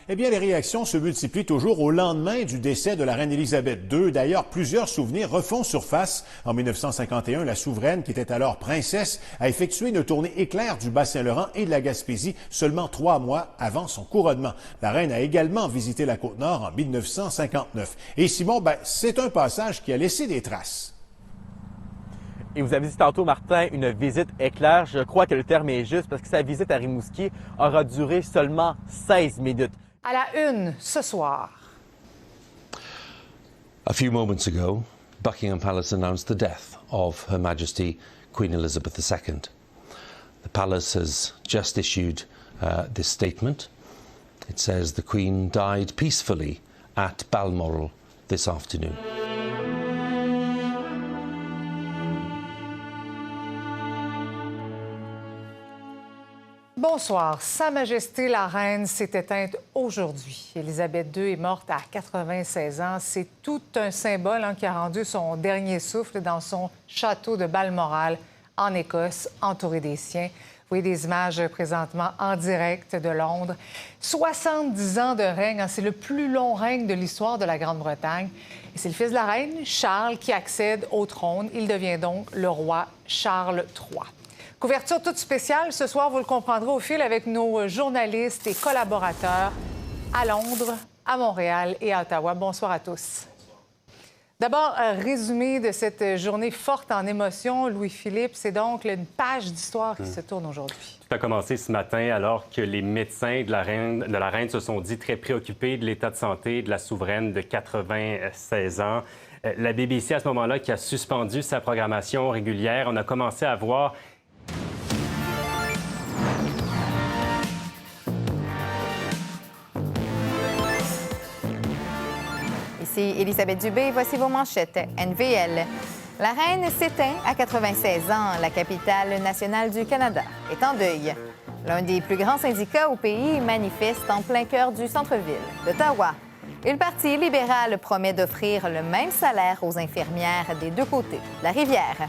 Eh bien, les réactions se multiplient toujours au lendemain du décès de la reine Élisabeth II. D'ailleurs, plusieurs souvenirs refont surface. En 1951, la souveraine, qui était alors princesse, a effectué une tournée éclair du Bas-Saint-Laurent et de la Gaspésie seulement 3 mois avant son couronnement. La reine a également visité la Côte-Nord en 1959. Et Simon, c'est un passage qui a laissé des traces. Et vous avez dit tantôt, Martin, une visite éclair. Je crois que le terme est juste parce que sa visite à Rimouski aura duré seulement 16 minutes. À la une, ce soir. A few moments ago, Buckingham Palace announced the death of Her Majesty Queen Elizabeth II. The palace has just issued this statement. It says the Queen died peacefully at Balmoral this afternoon. Bonsoir. Sa Majesté la Reine s'est éteinte aujourd'hui. Élisabeth II est morte à 96 ans. C'est tout un symbole qui a rendu son dernier souffle dans son château de Balmoral, en Écosse, entouré des siens. Vous voyez des images présentement en direct de Londres. 70 ans de règne, c'est le plus long règne de l'histoire de la Grande-Bretagne. Et c'est le fils de la reine, Charles, qui accède au trône. Il devient donc le roi Charles III. Couverture toute spéciale. Ce soir, vous le comprendrez au fil avec nos journalistes et collaborateurs à Londres, à Montréal et à Ottawa. Bonsoir à tous. D'abord, un résumé de cette journée forte en émotions. Louis-Philippe, c'est donc une page d'histoire qui se tourne aujourd'hui. Tout a commencé ce matin alors que les médecins de la reine se sont dit très préoccupés de l'état de santé de la souveraine de 96 ans. La BBC, à ce moment-là, qui a suspendu sa programmation régulière, on a commencé à voir... Ici Élisabeth Dubé, voici vos manchettes. NVL. La reine s'éteint à 96 ans. La capitale nationale du Canada est en deuil. L'un des plus grands syndicats au pays manifeste en plein cœur du centre-ville d'Ottawa. Et le Parti libéral promet d'offrir le même salaire aux infirmières des deux côtés de la rivière.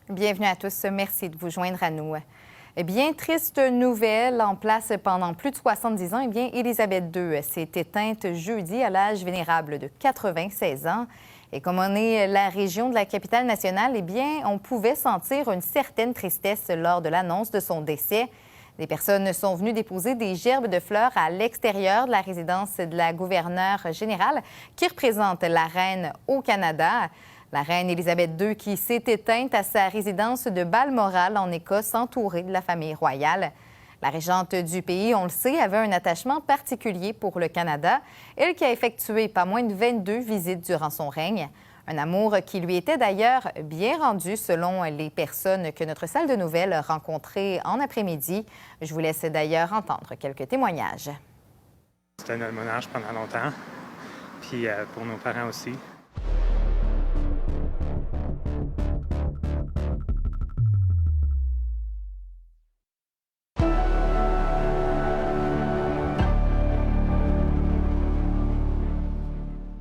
Bienvenue à tous. Merci de vous joindre à nous. Bien, triste nouvelle, en place pendant plus de 70 ans, Élisabeth II s'est éteinte jeudi à l'âge vénérable de 96 ans. Et comme on est la région de la capitale nationale, on pouvait sentir une certaine tristesse lors de l'annonce de son décès. Des personnes sont venues déposer des gerbes de fleurs à l'extérieur de la résidence de la gouverneure générale qui représente la reine au Canada. La reine Élisabeth II qui s'est éteinte à sa résidence de Balmoral en Écosse, entourée de la famille royale. La régente du pays, on le sait, avait un attachement particulier pour le Canada, elle qui a effectué pas moins de 22 visites durant son règne. Un amour qui lui était d'ailleurs bien rendu selon les personnes que notre salle de nouvelles a rencontrées en après-midi. Je vous laisse d'ailleurs entendre quelques témoignages. C'était notre monarque pendant longtemps, puis pour nos parents aussi.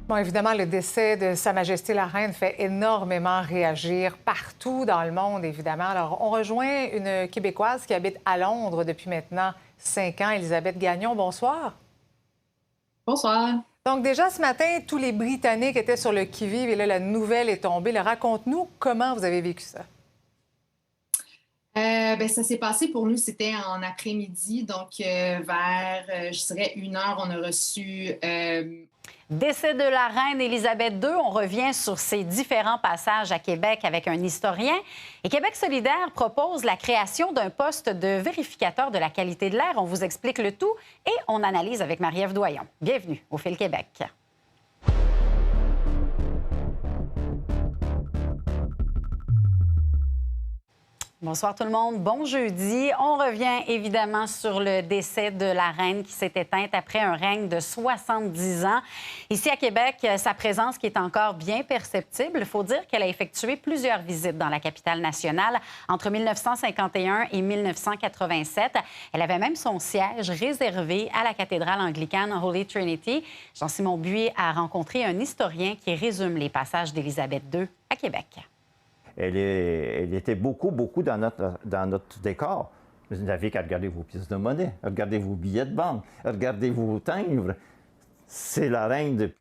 Bon, évidemment, le décès de Sa Majesté la Reine fait énormément réagir partout dans le monde, évidemment. Alors, on rejoint une Québécoise qui habite à Londres depuis maintenant 5 ans, Elisabeth Gagnon. Bonsoir. Bonsoir. Donc, déjà ce matin, tous les Britanniques étaient sur le qui-vive et là, la nouvelle est tombée. Raconte-nous comment vous avez vécu ça. Ça s'est passé pour nous, c'était en après-midi, donc vers, je dirais, 1h, on a reçu... Décès de la reine Élisabeth II, on revient sur ces différents passages à Québec avec un historien. Et Québec solidaire propose la création d'un poste de vérificateur de la qualité de l'air. On vous explique le tout et on analyse avec Marie-Ève Doyon. Bienvenue au Fil Québec. Bonsoir tout le monde. Bon jeudi. On revient évidemment sur le décès de la reine qui s'est éteinte après un règne de 70 ans. Ici à Québec, sa présence qui est encore bien perceptible. Il faut dire qu'elle a effectué plusieurs visites dans la capitale nationale entre 1951 et 1987. Elle avait même son siège réservé à la cathédrale anglicane Holy Trinity. Jean-Simon Buis a rencontré un historien qui résume les passages d'Élisabeth II à Québec. Elle était beaucoup dans notre décor. Vous n'avez qu'à regarder vos pièces de monnaie, regardez vos billets de banque, regardez vos timbres. C'est la reine depuis